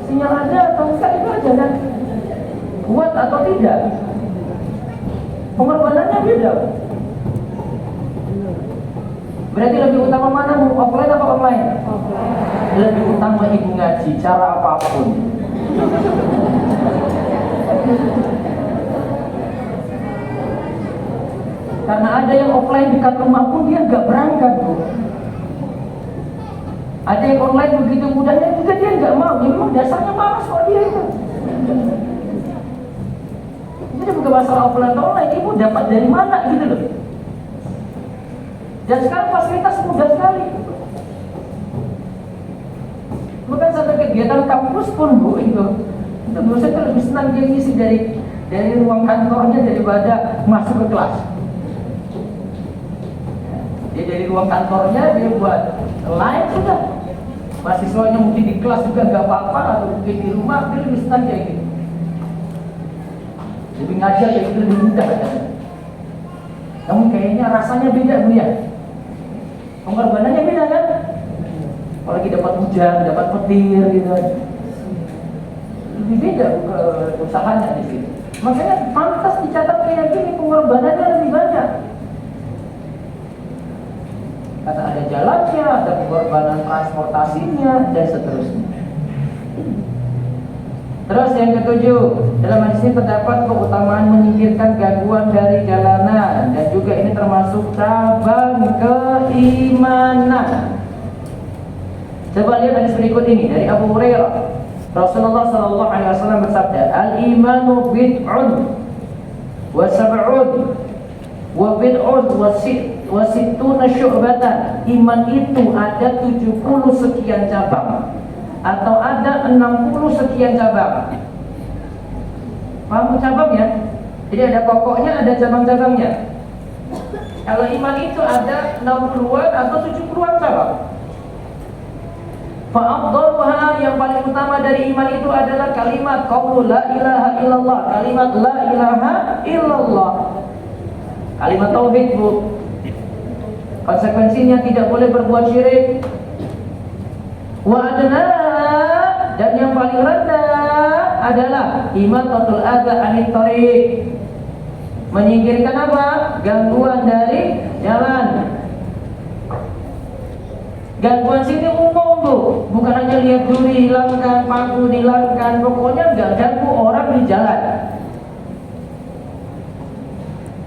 Sinyal ada atau enggak itu aja kan? Kuat atau tidak? Pengorbanannya beda. Berarti lebih utama mana, offline atau online? Offline. Lebih utama ibu ngaji, cara apapun. Karena ada yang offline dekat rumah pun dia nggak berangkat, Bu. Ada yang online begitu mudahnya juga dia nggak mau. Ya memang dasarnya malas kok dia itu. Jadi bukan masalah offline atau online, ibu dapat dari mana gitu loh. Dan sekarang fasilitas mudah sekali. Bukan sampai kegiatan kampus pun Bu itu. Menurut saya lebih senang dia ngisi dari ruang kantornya daripada masuk ke kelas. Dia dari ruang kantornya dia buat live sudah. Mahasiswanya mungkin di kelas juga nggak apa-apa, atau mungkin di rumah dia lebih senang kayak gitu. Lebih ngajar kayak gitu lebih mudah. Namun kayaknya rasanya beda Bu ya. Pengorbanannya beda kan? Apalagi dapat hujan, dapat petir gitu. Lebih beda usahanya di sini. Makanya pantas dicatat kayak gini, pengorbanannya lebih banyak. Karena ada jalannya, ada pengorbanan transportasinya, dan seterusnya. Terus yang ketujuh, dalam hadis ini terdapat keutamaan menyingkirkan gangguan dari jalanan, dan juga ini termasuk cabang keimanan. Coba lihat hadis berikut ini dari Abu Hurairah. Rasulullah sallallahu alaihi wasallam bersabda, "Al-imanu bid'un wa sab'un wa bid'un wa sittuna syu'batan." Iman itu ada 70 sekian cabang, atau ada 60 sekian cabang. Paham cabang ya? Jadi ada pokoknya, ada cabang-cabangnya. Kalau iman itu ada 60-an atau 70-an cabang. Fa'afdaluha, yang paling utama dari iman itu adalah kalimat qaulu la ilaha illallah, kalimat la ilaha illallah. Kalimat tauhid Bu. Konsekuensinya tidak boleh berbuat syirik. Wa adnaha, dan yang paling rendah adalah imatatul adza anit thariq. Menyingkirkan apa? Gangguan dari jalan. Gangguan sini umum Bu, bukan hanya lihat duri hilangkan, paku dihilangkan, pokoknya nggak ganggu orang di jalan.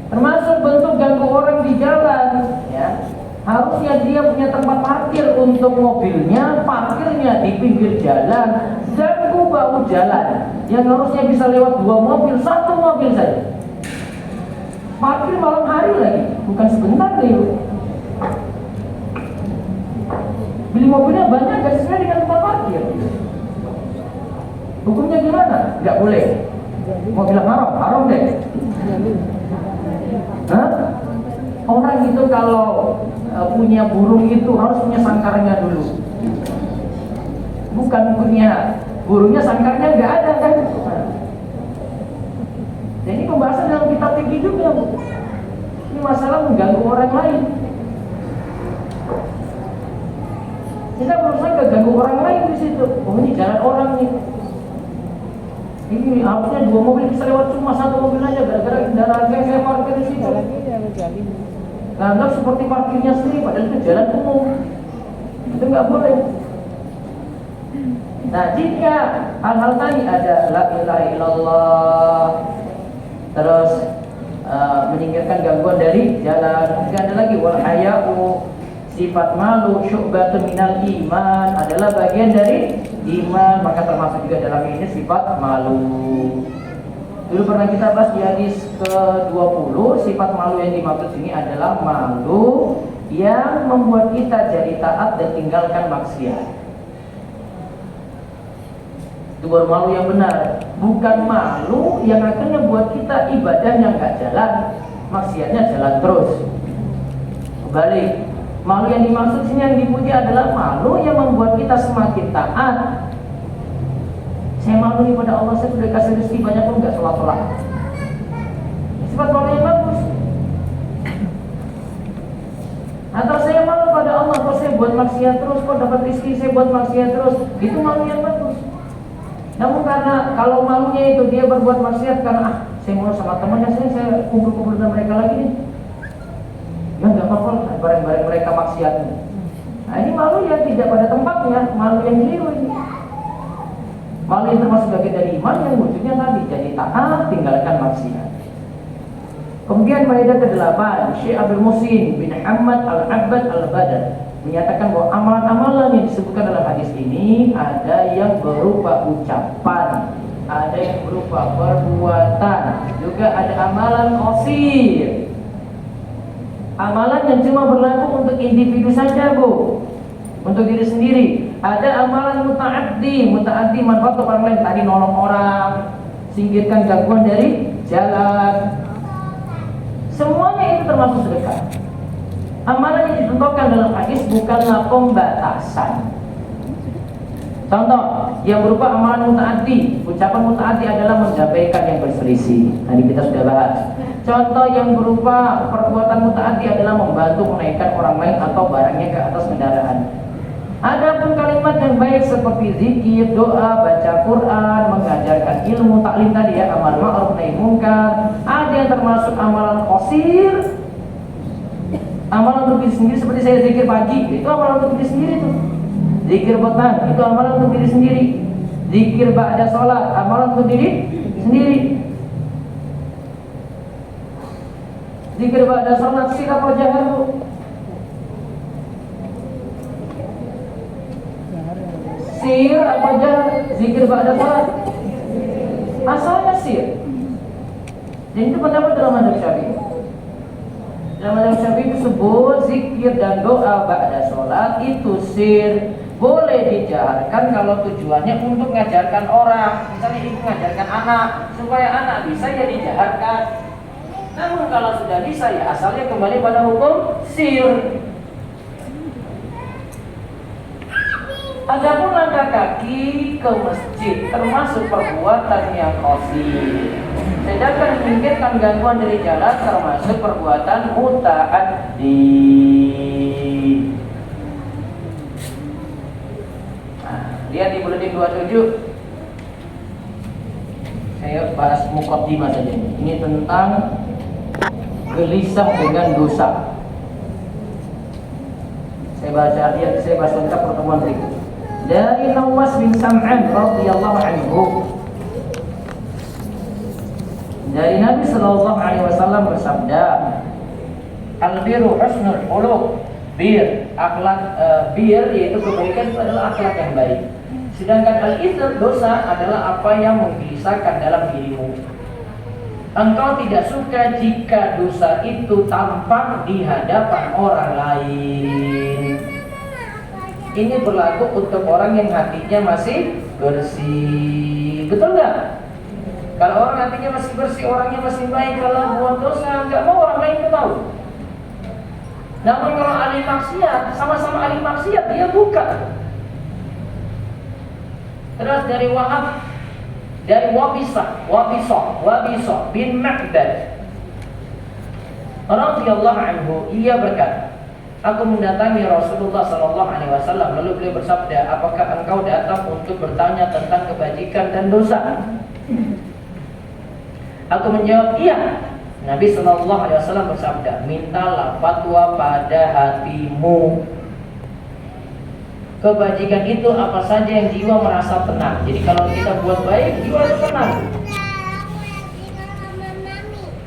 Termasuk bentuk ganggu orang di jalan, ya. Harusnya dia punya tempat parkir untuk mobilnya, parkirnya di pinggir jalan, ganggu bahu jalan. Yang harusnya bisa lewat 2 mobil, 1 mobil saja. Parkir malam hari lagi, bukan sebentar nih Bu. Beli mobilnya banyak, gak sesuai dengan tempat parkir. Hukumnya gimana? Gak boleh. Mau bilang haram? Haram deh. Hah? Orang itu kalau punya burung itu harus punya sangkarnya dulu. Bukan punya burungnya, sangkarnya gak ada kan? Dan ini pembahasan dalam kitab fikih juga Bu. Ini masalah mengganggu orang lain. Kita berusaha gak ganggu orang lain di situ. Oh ini jalan orang nih. Ini harusnya 2 mobil bisa lewat, cuma 1 mobil aja gara-gara kendaraan saya parkir di situ. Anggap seperti parkirnya sendiri, padahal itu jalan umum. Itu nggak boleh. Nah, jika hal-hal tadi ada la ilaha illallah, terus menyingkirkan gangguan dari jalan, tidak ada lagi wal haya'u, sifat malu syu'batun minal iman, adalah bagian dari iman, maka termasuk juga dalam ini sifat malu. Dulu pernah kita bahas di hadis ke-20, sifat malu yang dimaksud sini adalah malu yang membuat kita jadi taat dan tinggalkan maksiat. Itu baru malu yang benar, bukan malu yang akhirnya buat kita ibadahnya nggak jalan, maksiatnya jalan terus. Kembali, malu yang dimaksud sini yang dipuji adalah malu yang membuat kita semakin taat. Saya malu nih pada Allah, saya sudah kasih rezeki banyak pun nggak sholat-sholat. Sifat malu yang bagus. Atau saya malu pada Allah, kok saya buat maksiat terus, kok dapat rezeki saya buat maksiat terus. Itu malu yang bagus. Namun karena kalau malunya itu dia berbuat maksiat karena saya mau sama temannya, saya kumpul-kumpul dengan mereka lagi nih. Ya nggak apa-apa, bareng-bareng mereka maksiatnya. Nah ini malu yang tidak pada tempatnya, malu yang keliru ini. Malu yang termasuk bagian dari iman yang wujudnya tadi jadi taat, tinggalkan maksiat. Kemudian faedah ke-8, Syekh Abdul Muhsin bin Ahmad Al-Abbad Al-Badr menyatakan bahwa amalan-amalan yang disebutkan dalam hadis ini ada yang berupa ucapan, ada yang berupa perbuatan, juga ada amalan qasir. Amalan yang cuma berlaku untuk individu saja, Bu, untuk diri sendiri. Ada amalan muta'addi manfaat untuk orang lain, tadi nolong orang, singkirkan gangguan dari jalan. Semuanya itu termasuk sedekah. Amalan yang ditentukan dalam hadis bukanlah pembatasan. Contoh yang berupa amalan muta'addi, ucapan muta'addi adalah menjabaikan yang berselisih. Tadi kita sudah bahas. Contoh yang berupa perbuatan muta'addi adalah membantu menaikkan orang lain atau barangnya ke atas kendaraan. Adapun kalimat yang baik seperti zikir, doa, baca Quran, mengajarkan ilmu, taklim tadi ya, amal ma'ruf nahi munkar, ada yang termasuk amalan qasir. Amalan untuk diri sendiri seperti saya zikir pagi, itu amalan untuk diri sendiri tuh. Zikir petang, itu amalan untuk diri sendiri. Zikir ba'da sholat, amalan untuk diri sendiri. Zikir ba'da sholat, sir apa jahar, Bu? Sir apa jahar? Zikir ba'da sholat asalnya sir. Dan itu pendapat dalam mazhab Syafi'i. Dalam mazhab Syafi'i disebut zikir dan doa ba'da sholat itu sir, boleh dijaharkan kalau tujuannya untuk mengajarkan orang. Misalnya ibu mengajarkan anak supaya anak bisa, ya dijaharkan. Namun kalau sudah bisa, ya asalnya kembali pada hukum sir. Adapun langkah kaki ke masjid termasuk perbuatan yang qasir. Sedangkan menyingkirkan gangguan dari jalan termasuk perbuatan muta'addi. Nah, lihat di buletin 27. Saya bahas muqaddimah saja. Ini tentang gelisah dengan dosa. Saya bahas lengkap pertemuan berikut. Dari Nawas bin Sam'an radhiyallahu anhu, dari Nabi sallallahu alaihi wasallam bersabda, al-birru husnul khuluq. Akhlak bir yaitu kebaikan itu adalah akhlak yang baik. Sedangkan al-itsm, dosa, adalah apa yang menggelisahkan dalam dirimu. Engkau tidak suka jika dosa itu tampak di hadapan orang lain. Ini berlaku untuk orang yang hatinya masih bersih. Betul nggak? Kalau orang hatinya masih bersih, orangnya masih baik, kalau buat dosa nggak mau orang lain tahu. Namun kalau ahli maksiat, sama-sama ahli maksiat, dia buka. Terus dari Wabisah bin Ma'bad radhiyallahu anhu, ia berkata, aku mendatangi Rasulullah sallallahu alaihi wasallam, lalu beliau bersabda, apakah engkau datang untuk bertanya tentang kebajikan dan dosa? Aku menjawab, iya. Nabi Shallallahu Alaihi Wasallam bersabda, mintalah fatwa pada hatimu. Kebajikan itu apa saja yang jiwa merasa tenang. Jadi kalau kita buat baik, jiwa itu tenang.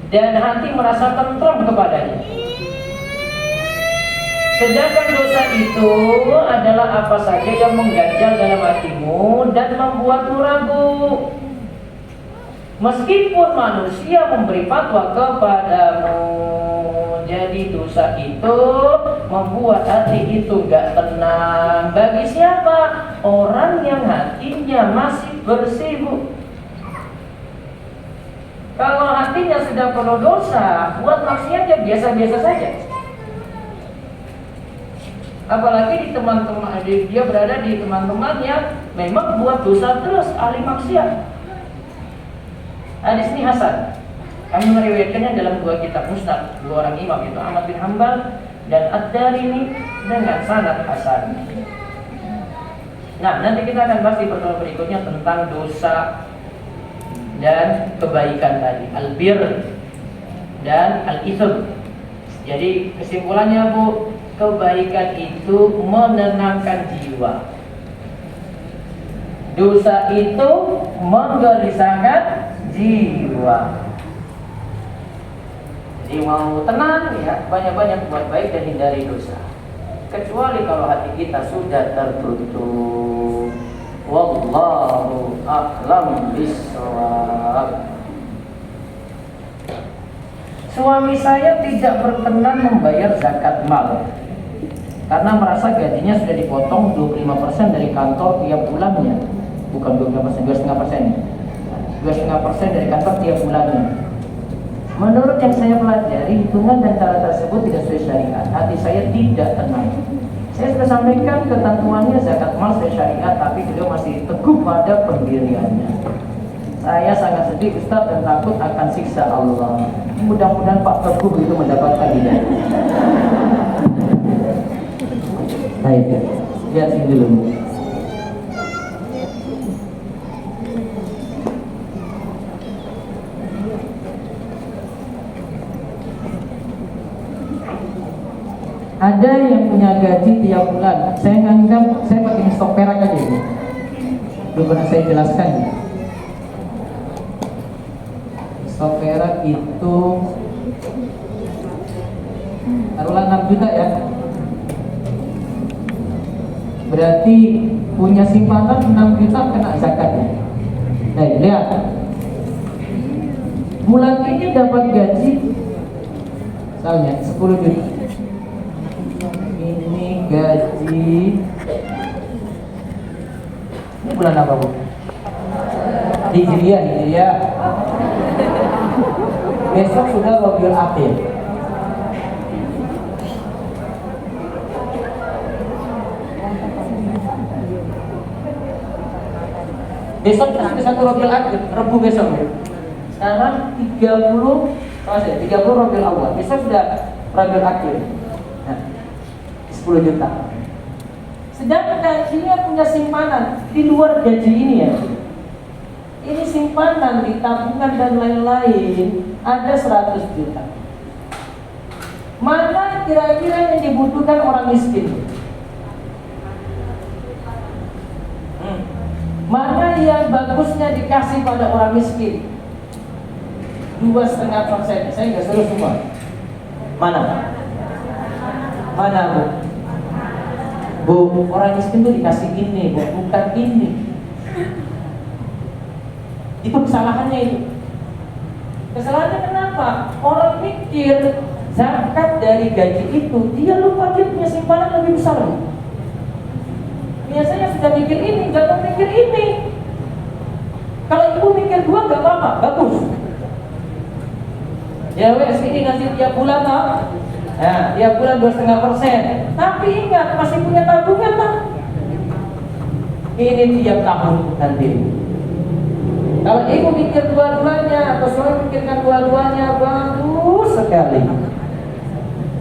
Dan hati merasa tentram kepadanya. Sedangkan dosa itu adalah apa saja yang mengganjal dalam hatimu dan membuatmu ragu. Meskipun manusia memberi fatwa kepadamu, jadi dosa itu membuat hati itu gak tenang. Bagi siapa? Orang yang hatinya masih bersih, Bu. Kalau hatinya sudah penuh dosa, buat maksiat ya biasa-biasa saja. Apalagi di teman-teman, dia berada di teman-teman yang memang buat dosa terus, ahli maksiat. Hadis ini hasan. Kami meriwayatkannya dalam dua kitab musnad, dua orang imam, itu Ahmad bin Hanbal dan Ad-Darimi dengan sanad hasan. Nah, nanti kita akan bahas di pertemuan berikutnya tentang dosa dan kebaikan tadi, al-bir dan al-ithm. Jadi kesimpulannya, Bu, kebaikan itu menenangkan jiwa. Dosa itu menggelisahkan jiwa. Jadi mau tenang ya, banyak-banyak buat baik dan hindari dosa. Kecuali kalau hati kita sudah tertutup. Wallahu a'lam bishawab. Suami saya tidak berkenan membayar zakat mal karena merasa gajinya sudah dipotong 25% dari kantor tiap bulannya. Bukan 25%, 2,5%. 2,5% dari kantor tiap bulannya. Menurut yang saya pelajari, hitungan dan cara tersebut tidak sesuai syariat. Hati saya tidak tenang. Saya sudah sampaikan ketentuannya zakat mal sesuai syariat, tapi beliau masih teguh pada pendiriannya. Saya sangat sedih, Ustaz, dan takut akan siksa Allah. Mudah-mudahan Pak Teguh itu mendapatkan hidayah. Baik, lihat sini dulu. Ada yang punya gaji tiap bulan. Saya nganggap saya pakai stok perak aja ini. Belum pernah saya jelaskan. Stok perak itu taruhlah 6 juta ya. Berarti punya simpanan 6 juta kena zakatnya. Nah, lihat. Bulan ini dapat gaji misalnya 10 juta. Ini gaji. Ini bulan apa, Bu? Hijriah. Besok sudah Rabiul Akhir. Besok kita 1 Rabiul Akhir, Rabu besok. Sekarang 30 Rabiul Awal. Besok sudah Rabiul Akhir. Nah, 10 juta. Sedangkan dia punya simpanan di luar gaji ini ya. Ini simpanan di tabungan dan lain-lain ada 100 juta. Mana kira-kira yang dibutuhkan orang miskin? Mana yang bagusnya dikasih pada orang miskin? 2,5%. Saya nggak suruh semua. Mana? Mana, Bu? Bu, orang miskin tuh dikasih ini, Bu, bukan ini. Itu kesalahannya itu. Kesalahannya kenapa? Orang mikir zakat dari gaji itu, dia lupa dia punya simpanan lebih besar. Biasanya sudah mikir ini, nggak mau mikir ini. Kalau ibu mikir 2 nggak apa-apa, bagus. Ya wes ini ngasih tiap bulan lah. Nah, tiap bulan 2,5%. Tapi ingat masih punya tabungan tak? Ini tiap tahun nanti. Kalau ibu mikir dua-duanya atau suami mikirkan dua-duanya, bagus sekali.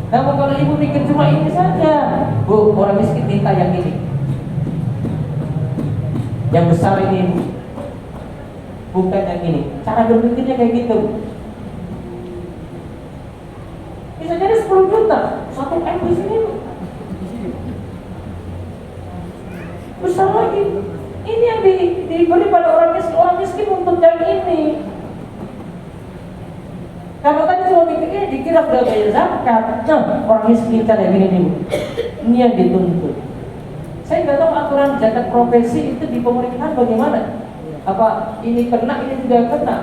Namun kalau ibu mikir cuma ini saja, Bu, orang miskin minta yang ini, yang besar ini. bukan yang ini. Cara berpikirnya kayak gitu. Bisa jadi 10 juta, 1 M di sini besar lagi. Ini yang diberi pada orang miskin untuk yang ini. Karena tadi cuma mikirnya dikira sudah bayar zakat. Nah, orang miskin kan yang gini. Ini yang dituntut. Saya nggak tahu aturan zakat profesi itu di pemerintahan bagaimana. Apa ini kena, ini juga kena.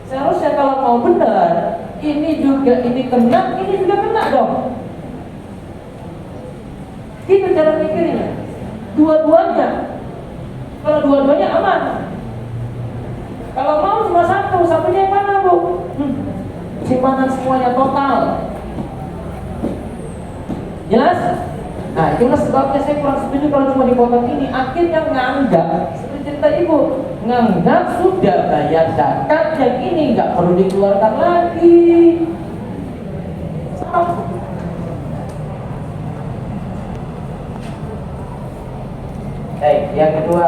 Seharusnya kalau mau benar, ini juga ini kena, ini juga kena dong. Gitu cara mikirnya. Dua-duanya. Kalau dua-duanya aman. Kalau mau cuma satunya yang mana bu? Simpanan semuanya total. Jelas? Nah itulah sebabnya saya kurang setuju kalau cuma dipotong ini. Akhirnya nganggap, seperti cerita ibu, nganggap sudah bayar zakat yang ini nggak perlu dikeluarkan lagi. Baik, yang kedua,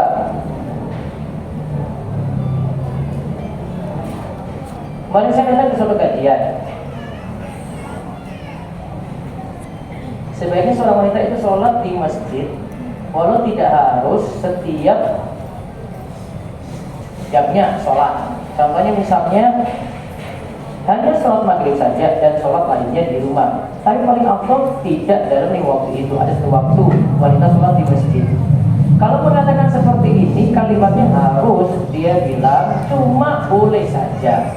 kemarin saya datang ke suatu kajian. Sebaiknya seorang wanita itu sholat di masjid, walau tidak harus setiap jamnya sholat. Contohnya misalnya hanya sholat maghrib saja dan sholat lainnya di rumah. Tapi paling afdal tidak dalam waktu itu, ada satu waktu wanita sholat di masjid. Kalau mengatakan seperti ini, kalimatnya harus dia bilang cuma boleh saja.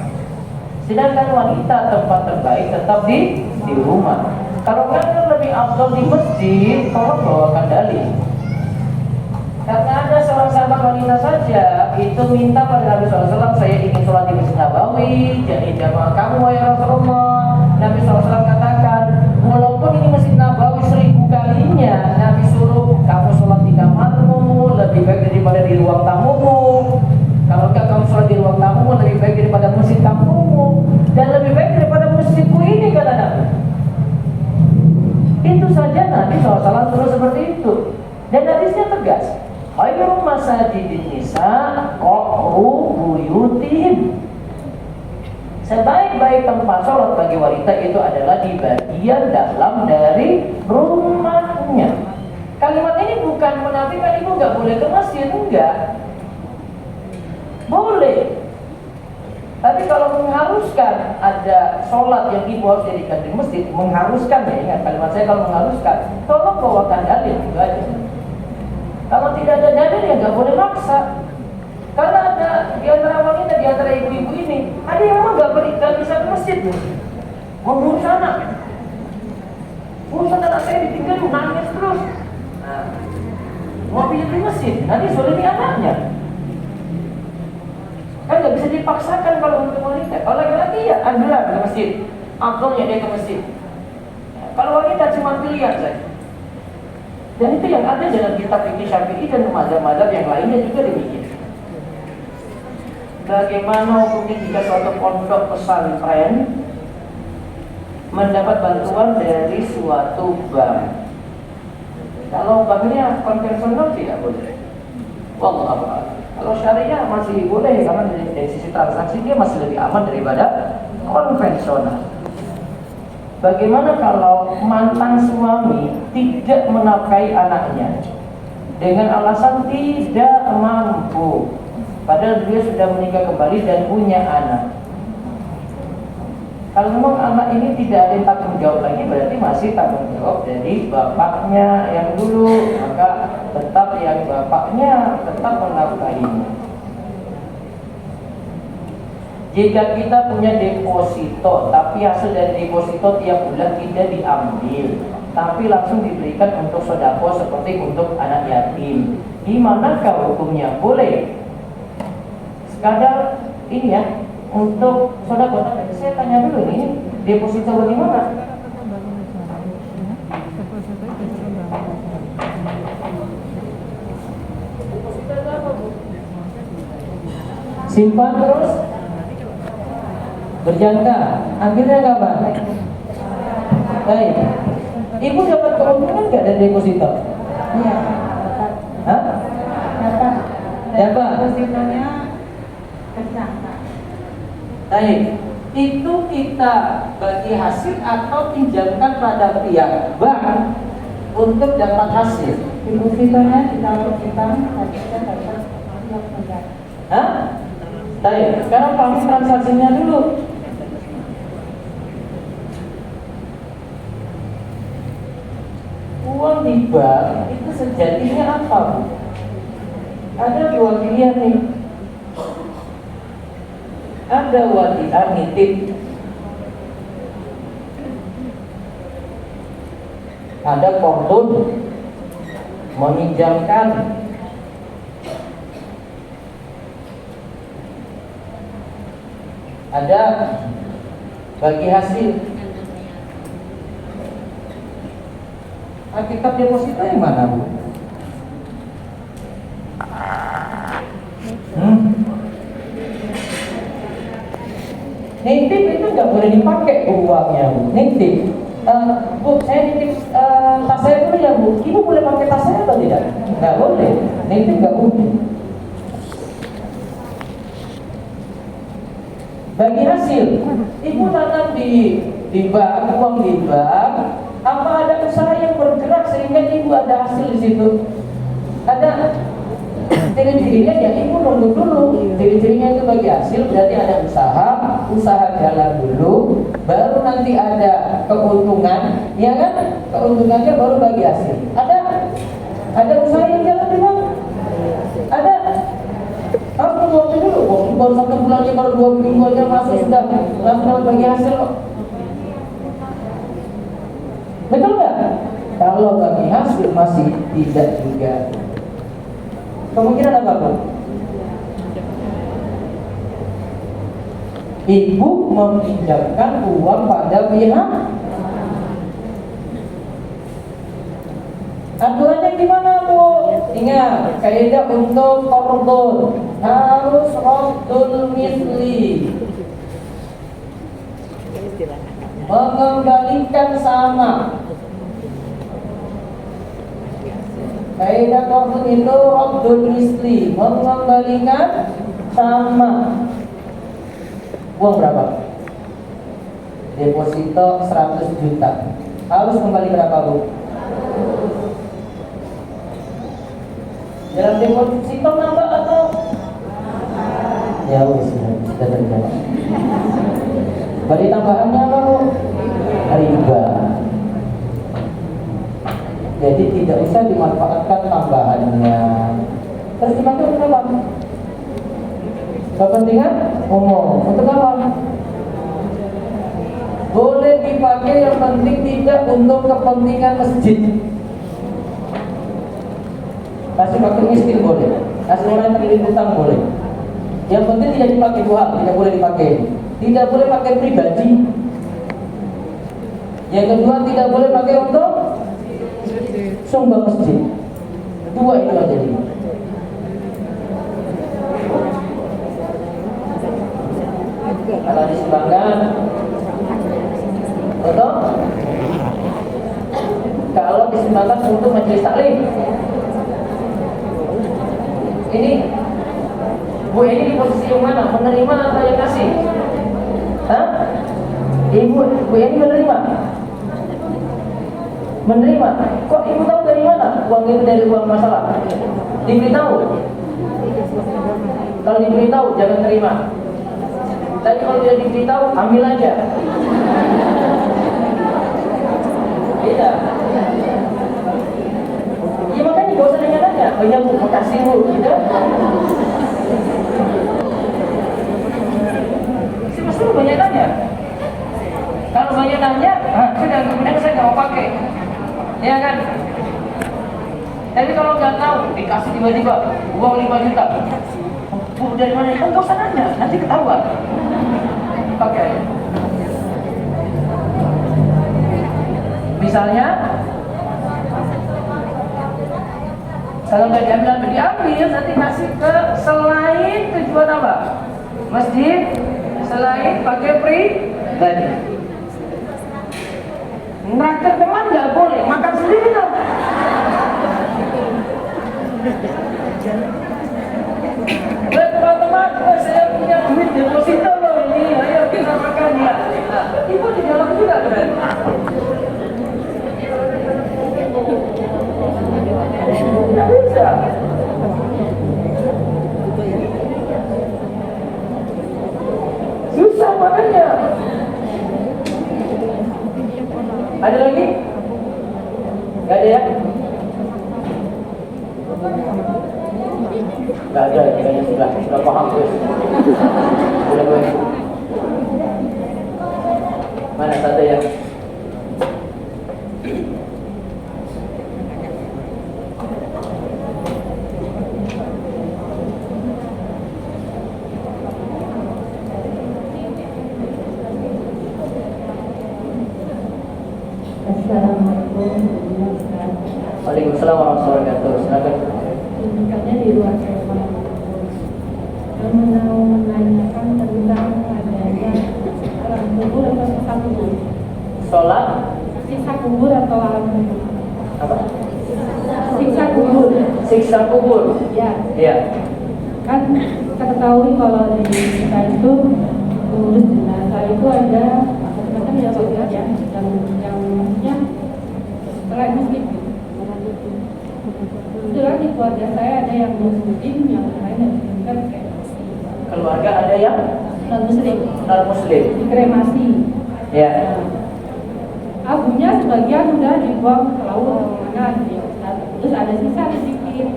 Sedangkan wanita tempat terbaik tetap di rumah. Kalau memang lebih afdal di masjid, tolong bawakan dalil. Karena ada seorang sahabat wanita saja itu minta pada Nabi SAW, saya ingin sholat di Masjid Nabawi, jadi jamaah kamu wahai Rasulullah. Nabi SAW katakan, walaupun ini Masjid Nabawi 1000 kalinya, Nabi suruh kamu sholat di kamarmu, lebih baik daripada di ruang tamumu. Kalau enggak kamu sholat di ruang tamumu, lebih baik daripada masjid kampungmu, dan lebih baik daripada masjidku ini, kata Nabi. Itu saja Nabi SAW suruh seperti itu. Dan hadisnya tegas, khairu masajidin nisa qaqru buyutihim. Sebaik-baik tempat sholat bagi wanita itu adalah di bagian dalam dari rumahnya. Kalimat ini bukan menafikan ibu nggak boleh ke masjid, enggak. Boleh. Tapi kalau mengharuskan ada sholat yang ibu harus jadikan di masjid, mengharuskan ya, ingat kalimat saya, kalau mengharuskan, tolong bawakan dalil juga aja. Kalau tidak ada dalil ya nggak boleh maksa. Karena ada di antara wanita, di antara ibu-ibu ini, ada yang memang nggak bisa ke masjid, mau ngurus anak. Urusan anak saya ditinggal nangis terus. Nah, mau pinjam di masjid, nanti zolimi anaknya. Kan nggak bisa dipaksakan kalau untuk wanita. Kalau laki-laki ya ambillah ke masjid, afdalnya dia ke masjid. Kalau wanita cuma pilihan saja. Dan itu yang ada dalam kitab fikih Syafi'i dan mazhab-mazhab yang lainnya juga demikian. Bagaimana hukumnya jika suatu pondok pesantren mendapat bantuan dari suatu bank? Kalau banknya konvensional tidak boleh. Wallahu a'lam. Kalau syariah masih boleh karena dari sisi transaksi dia masih lebih aman daripada konvensional. Bagaimana kalau mantan suami tidak menafkahi anaknya dengan alasan tidak mampu, padahal dia sudah menikah kembali dan punya anak? Kalau memang anak ini tidak ada yang tanggung jawab lagi, berarti masih tanggung jawab dari bapaknya yang dulu, maka tetap yang bapaknya tetap menafkahinya. Jika kita punya deposito, tapi hasil dari deposito tiap bulan tidak diambil, tapi langsung diberikan untuk sedekah seperti untuk anak yatim, gimanakah hukumnya? Boleh. Sekadar ini ya, untuk sedekah. Saya tanya dulu ini deposito bagaimana? Simpan terus berjangka, akhirnya kapan? Baik. Ibu dapat keuntungan nggak dari deposito? Iya. Hah? Dapat. Dapat. Depositonya Baik, itu kita bagi hasil atau pinjamkan pada pihak bank untuk dapat hasil. Depositonya ditaruh di bank, habisnya dapat uang negara. Hah? Baik, sekarang pahami transaksinya dulu. Uang di bank itu sejatinya apa, Bu? Ada dua pilihan nih. Ada wadiah nitip, ada kordon meminjamkan, ada bagi hasil. Hakikat deposito yang mana, Bu? Nitip itu nggak boleh dipakai uangnya, Bu. Nitip, Bu, saya nitip tas saya dulu ya, Bu. Ibu boleh pakai tas saya atau tidak? Nggak boleh. Nitip nggak boleh. Bagi hasil, ibu nanam di bank, uang di bank. Apa ada usaha yang bergerak sehingga ibu ada hasil di situ? Ada. Ciri-cirinya ya ibu nunggu dulu. Ciri-cirinya itu bagi hasil berarti ada usaha jalan dulu, baru nanti ada keuntungan, ya kan? Keuntungannya baru bagi hasil. Ada usaha yang jalan di bang? Ada. Harus nunggu waktu dulu. Baru 1 bulannya, baru 2 minggu aja masuk sudah langsung bagi hasil. Betul nggak? Kalau bagi hasil masih tidak juga. Kemungkinan apa, Bu? Ibu meminjamkan uang pada pihak. Aturannya gimana, Bu? Ingat, kaidah untuk qardun harus raddul misli, mengembalikan sama. Kaidah qardun itu raddul misli, mengembalikan sama. Uang berapa? Deposito 100 juta. Harus kembali berapa, Bu? Dalam deposito nambah atau? Ya wis, sudah terjawab. Bagi tambahannya apa, Bu? Riba. Jadi tidak usah dimanfaatkan tambahannya. Terus dipakai untuk apa? Kepentingan umum. Untuk apa? Boleh dipakai, yang penting tidak untuk kepentingan masjid. Kasih fakir miskin boleh, kasih orang yang terlilit hutang boleh. Yang penting tidak dipakai buah, tidak boleh dipakai. Tidak boleh pakai pribadi. Yang kedua, tidak boleh pakai untuk sumbang masjid. Dua itu aja nih. Kalau disumbangkan, betul? Kalau disumbangkan untuk majelis taklim, ini Bu ini di posisi yang mana? Menerima atau yang kasih? Hah? Bu ini menerima? Menerima? Kok ibu tahu dari mana? Uang itu dari uang masalah? Diberitahu? Kalau diberitahu jangan terima. Tapi kalau tidak diberitahu ambil aja. Tidak. Ya makanya gak usah nanya-nanya. Oh iya Bu, makasih Bu. Gitu. Si Mas Nur banyak nanya. Kalau banyak nanya, sudah kemudian saya nggak mau pakai. Ya kan? Tapi kalau nggak tahu, dikasih tiba-tiba uang 5 juta. Bu dari mana? Kan nggak usah nanya, nanti ketahuan. Pakai. Misalnya, kalau nggak diambil, nanti kasih ke selain tujuan apa? Masjid, selain pakai pribadi. Nraktir teman nggak boleh, makan sendiri dong. Teman-teman, saya punya duit deposito loh ini. Ada lagi? Gak ada ya? Gak ada, kayaknya sudah paham terus. Sudah boleh. Mana satu ya? Assalamualaikum. Waalaikumsalam warahmatullahi wabarakatuh. Silakan. Bukannya di luar tema. Kami mau menanyakan tentang adanya alam kubur atau siksa kubur. Sholat Siksa kubur atau alam kubur? apa? Siksa kubur. Siksa kubur. Ya, Iya. kan kita ketahui kalau di kita itu mengurus jenazah itu ada macam-macam ya Pak ya, yang maksudnya selain muslim. Kebetulan di keluarga saya ada yang muslim, yang lain yang bukan kremasi. Keluarga ada yang Non muslim, non muslim. dikremasi. Ya. Abunya sebagian udah dibuang ke laut kemana gitu ya. Terus ada sisa sedikit.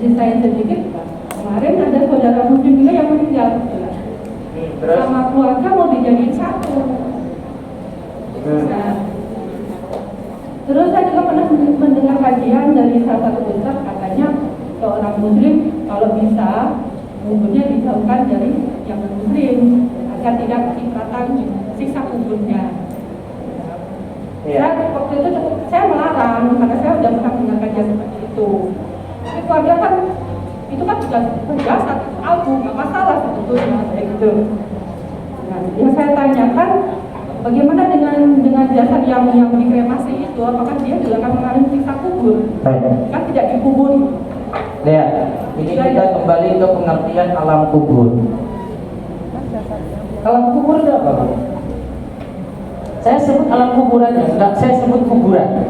Sisain sedikit. Kemarin ada saudara muslim juga yang meninggal. Terus Sama keluarga mau dijadiin satu. Nah, terus saya juga pernah mendengar kajian dari salah satu ustaz, katanya seorang muslim kalau bisa kuburnya dijauhkan dari yang non muslim agar tidak kecipratan siksa kuburnya. Iya. Waktu itu saya melarang karena saya sudah pernah mendengar kajian seperti itu. Tapi keluarga kan itu kan sudah satu album, nggak masalah sebetulnya kayak gitu. Nah, yang saya tanyakan bagaimana dengan jasad yang dikremasi itu, apakah dia juga akan mengalami siksa kubur? baik. Kan tidak dikubur. Ya, ini kita kembali ke pengertian alam kubur. Alam kubur itu apa? Saya sebut alam kuburannya, enggak saya sebut kuburan.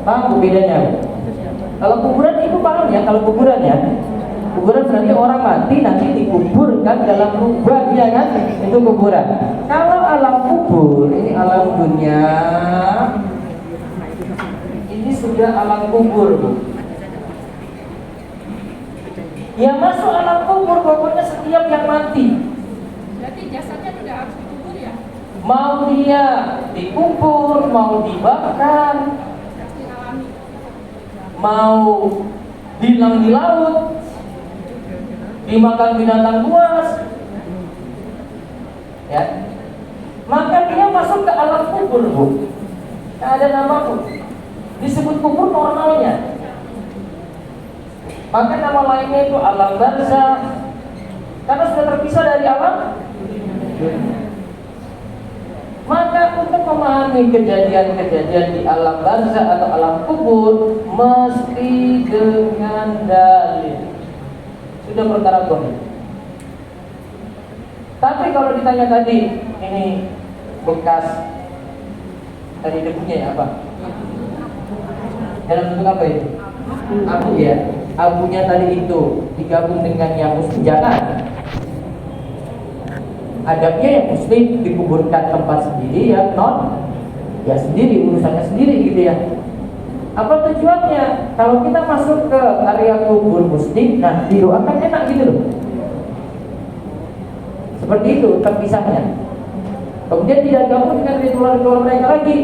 Paham bedanya? Kalau kuburan itu paham ya, kalau kuburan ya. Kuburan berarti orang mati nanti dikuburkan dalam lubang, ya kan? Itu kuburan. Kalau alam kubur, ini alam dunia. Ini sudah alam kubur. Yang masuk alam kubur pokoknya setiap yang mati. Berarti jasadnya tidak harus dikubur ya? Mau dia dikubur, mau dibakar, mau hilang di laut, dimakan binatang buas, ya, maka dia masuk ke alam kubur, Bu. Tidak ada nama, Bu. Disebut kubur normalnya. Maka nama lainnya itu alam barzakh, karena sudah terpisah dari alam. Maka untuk memahami kejadian-kejadian di alam barzakh atau alam kubur mesti dengan dalil. Sudah perkara goib. Tapi kalau ditanya tadi, ini bekas tadi debunya ya apa? Dalam bentuk apa itu? Abu ya. Abunya tadi itu digabung dengan yang muslim, jangan. Adabnya yang muslim dikuburkan tempat sendiri, ya non, ya sendiri, urusannya sendiri gitu ya. Apa tujuannya? Kalau kita masuk ke area kubur muslim, nah didoakan enak gitu loh. Seperti itu terpisahnya. Kemudian tidak gabung dengan ritual-ritual mereka lagi.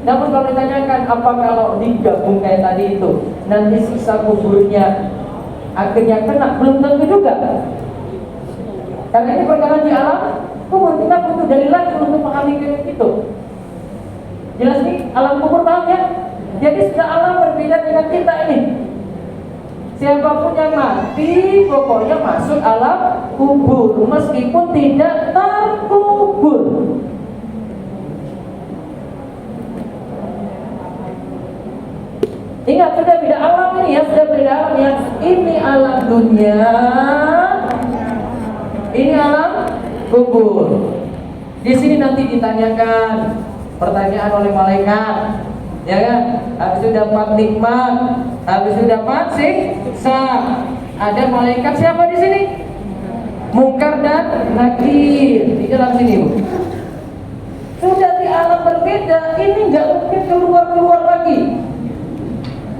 Namun kalau ditanyakan apa kalau digabung kayak tadi itu, nanti sisa kuburnya akhirnya kena, belum tentu juga. Karena ini perkara di alam kubur, kita butuh dalil lagi untuk memahami itu. Jelas nih, alam kubur paham ya? Jadi sudah alam berbeda dengan kita ini. Siapapun yang mati, pokoknya masuk alam kubur, meskipun tidak terkubur. Ingat, sudah beda alam ini ya, sudah beda alam ya. Ini alam dunia, ini alam kubur. Di sini nanti ditanyakan pertanyaan oleh malaikat, ya kan? Habis itu dapat nikmat, habis itu dapat siksa. Ada malaikat siapa di sini? Mungkar dan nakir di dalam sini, Bu. Sudah di alam berbeda, ini nggak mungkin keluar lagi.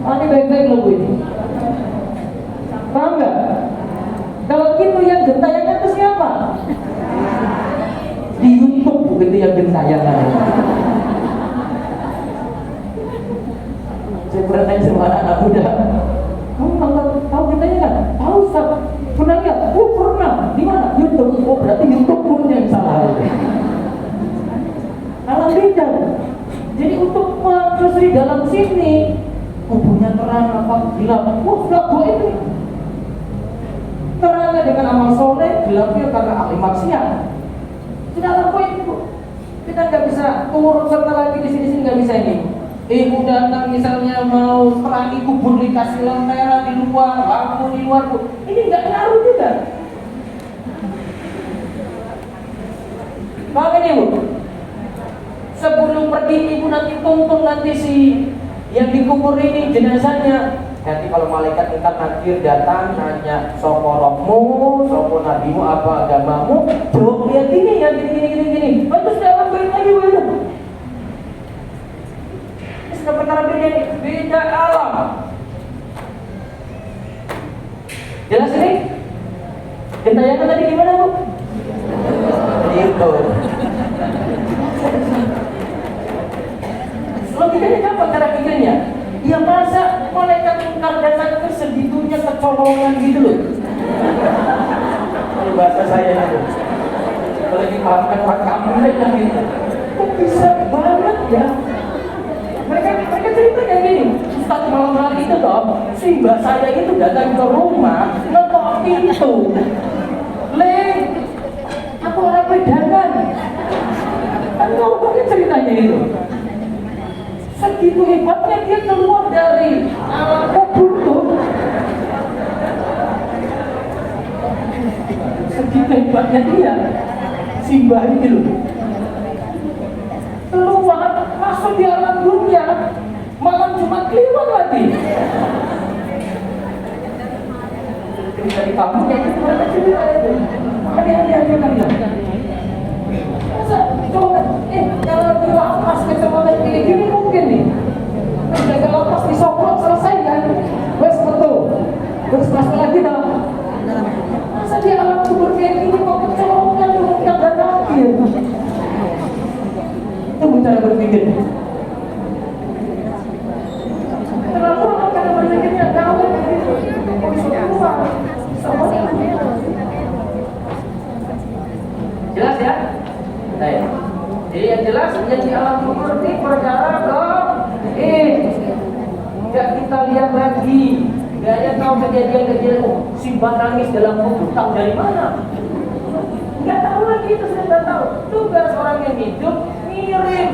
Ini baik-baik loh, Bu, ini. Paham nggak? Kalau gitu yang gentayangan itu siapa? Di YouTube begitu yang gentayangan. Saya pernah tanya sama anak muda, kamu tahu gentayangan? Tahu, Ustaz. Pernah lihat? Oh, pernah. Di mana? YouTube. Oh, berarti YouTube pun yang salah. Alam beda. Jadi untuk menelusuri dalam sini, kubunya terang apa gelap? Wah, gelap gua ini. Terangnya dengan amal soleh, gelapnya karena ahli maksiat. Sudah ada poin, Bu. Kita nggak bisa turut serta lagi di sini nggak bisa ini. Ibu datang misalnya mau perangi kubur, dikasih lentera di luar, lampu di luar, Bu. Ini nggak ngaruh juga. Paham ini, Bu? Sebelum pergi ibu nanti tuntun nanti si yang dikubur ini jenazahnya. Nanti kalau malaikat ingkar nakir datang nanya soporohmu, sopo nabimu, apa agamamu, jawab dia gini ya gini. Terus dalam balik lagi mana? Ini perkara beda alam. Jelas ini? Gentayangan tadi gimana, Bu? Itu. Logikanya apa cara pikirnya? Ya masa malaikat ingkar datang ke segitunya kecolongan gitu loh. Kalau bahasa saya itu, kalau dipahamkan Pak kamu gitu, kok bisa banget ya? Mereka cerita kayak gini. Ustaz malam hari itu toh, si mbak saya itu datang ke rumah, ngetok pintu. Leng, aku orang pedangan. Kan ngomongin ceritanya itu. Segitu hebatnya dia keluar dari alam kubur tuh. Segitu hebatnya dia, si mbak ini loh. Keluar, masuk di alam dunia, malam Jumat kliwon lagi. Dari kamu kayak gitu mereka cerita itu. Hati-hati kalian. Masa coba, kalau di lapas kecamatan kayak gini mungkin nih. Jaga lapas disokok selesai kan? Wes betul. Terus masuk lagi dong. Masa di alam kubur kayak gini kok kecolongan nggak terakhir. Itu cara berpikir. Terlalu orang cara berpikirnya tahu gitu. Kok bisa keluar? Jelas ya? Baik. Jadi yang jelas yang di alam kubur ini perkara nggak kita lihat lagi. Nggak ada tahu kejadian-kejadian Simbah nangis dalam kubur. Tahu dari mana? Nggak tahu lagi, itu sudah nggak tahu. Tugas orang yang hidup ngirim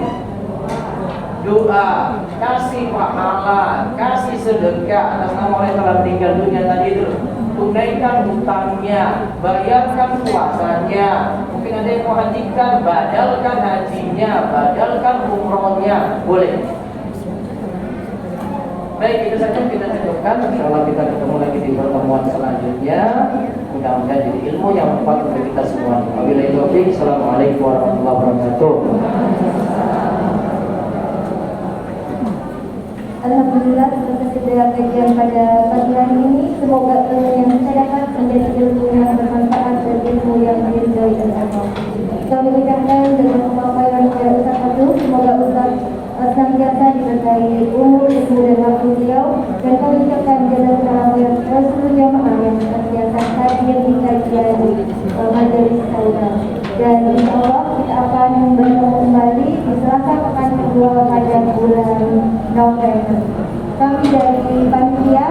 doa, kasih pahala, kasih sedekah atas nama orang yang telah meninggal dunia tadi itu. Tunaikan hutangnya, bayarkan puasanya. Mungkin ada yang mau hajikan, badalkan hajinya, badalkan umrohnya, boleh. Baik, itu saja kita cukupkan. Insyaallah kita ketemu lagi di pertemuan selanjutnya. Mudah-mudahan jadi ilmu yang bermanfaat untuk kita semua. Wabillahi taufiq. Assalamualaikum warahmatullahi wabarakatuh. Alhamdulillah, selesai dengan kajian pada pagi hari ini. Semoga ilmu yang saya dapat menjadi ilmu yang bermanfaat dan ilmu yang diridhoi oleh Allah. Kami ucapkan dengan pemaparan kepada Ustaz Abdul, semoga Ustaz senantiasa diberkahi umur, ilmu dan waktu beliau, dan kami ucapkan jazakallahu khairan kepada seluruh jamaah yang senantiasa hadir di kajian majelis Sauda. Dan insyaallah kita akan bertemu kembali di Selasa pekan kedua pada bulan November. Kami dari panitia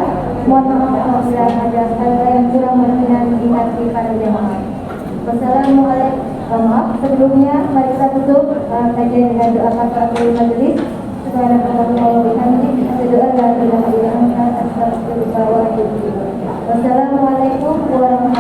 mohon maaf apabila ada hal yang kurang berkenan di hati para jemaah. Wassalamualaikum. Maaf, sebelumnya mari kita tutup kajian dengan doa kafaratul majelis. Subhanallah wa bihamdihi, asyhadu an la ilaha illa anta, astaghfiruka wa atubu ilaik. Wassalamualaikum warahmatullahi wabarakatuh.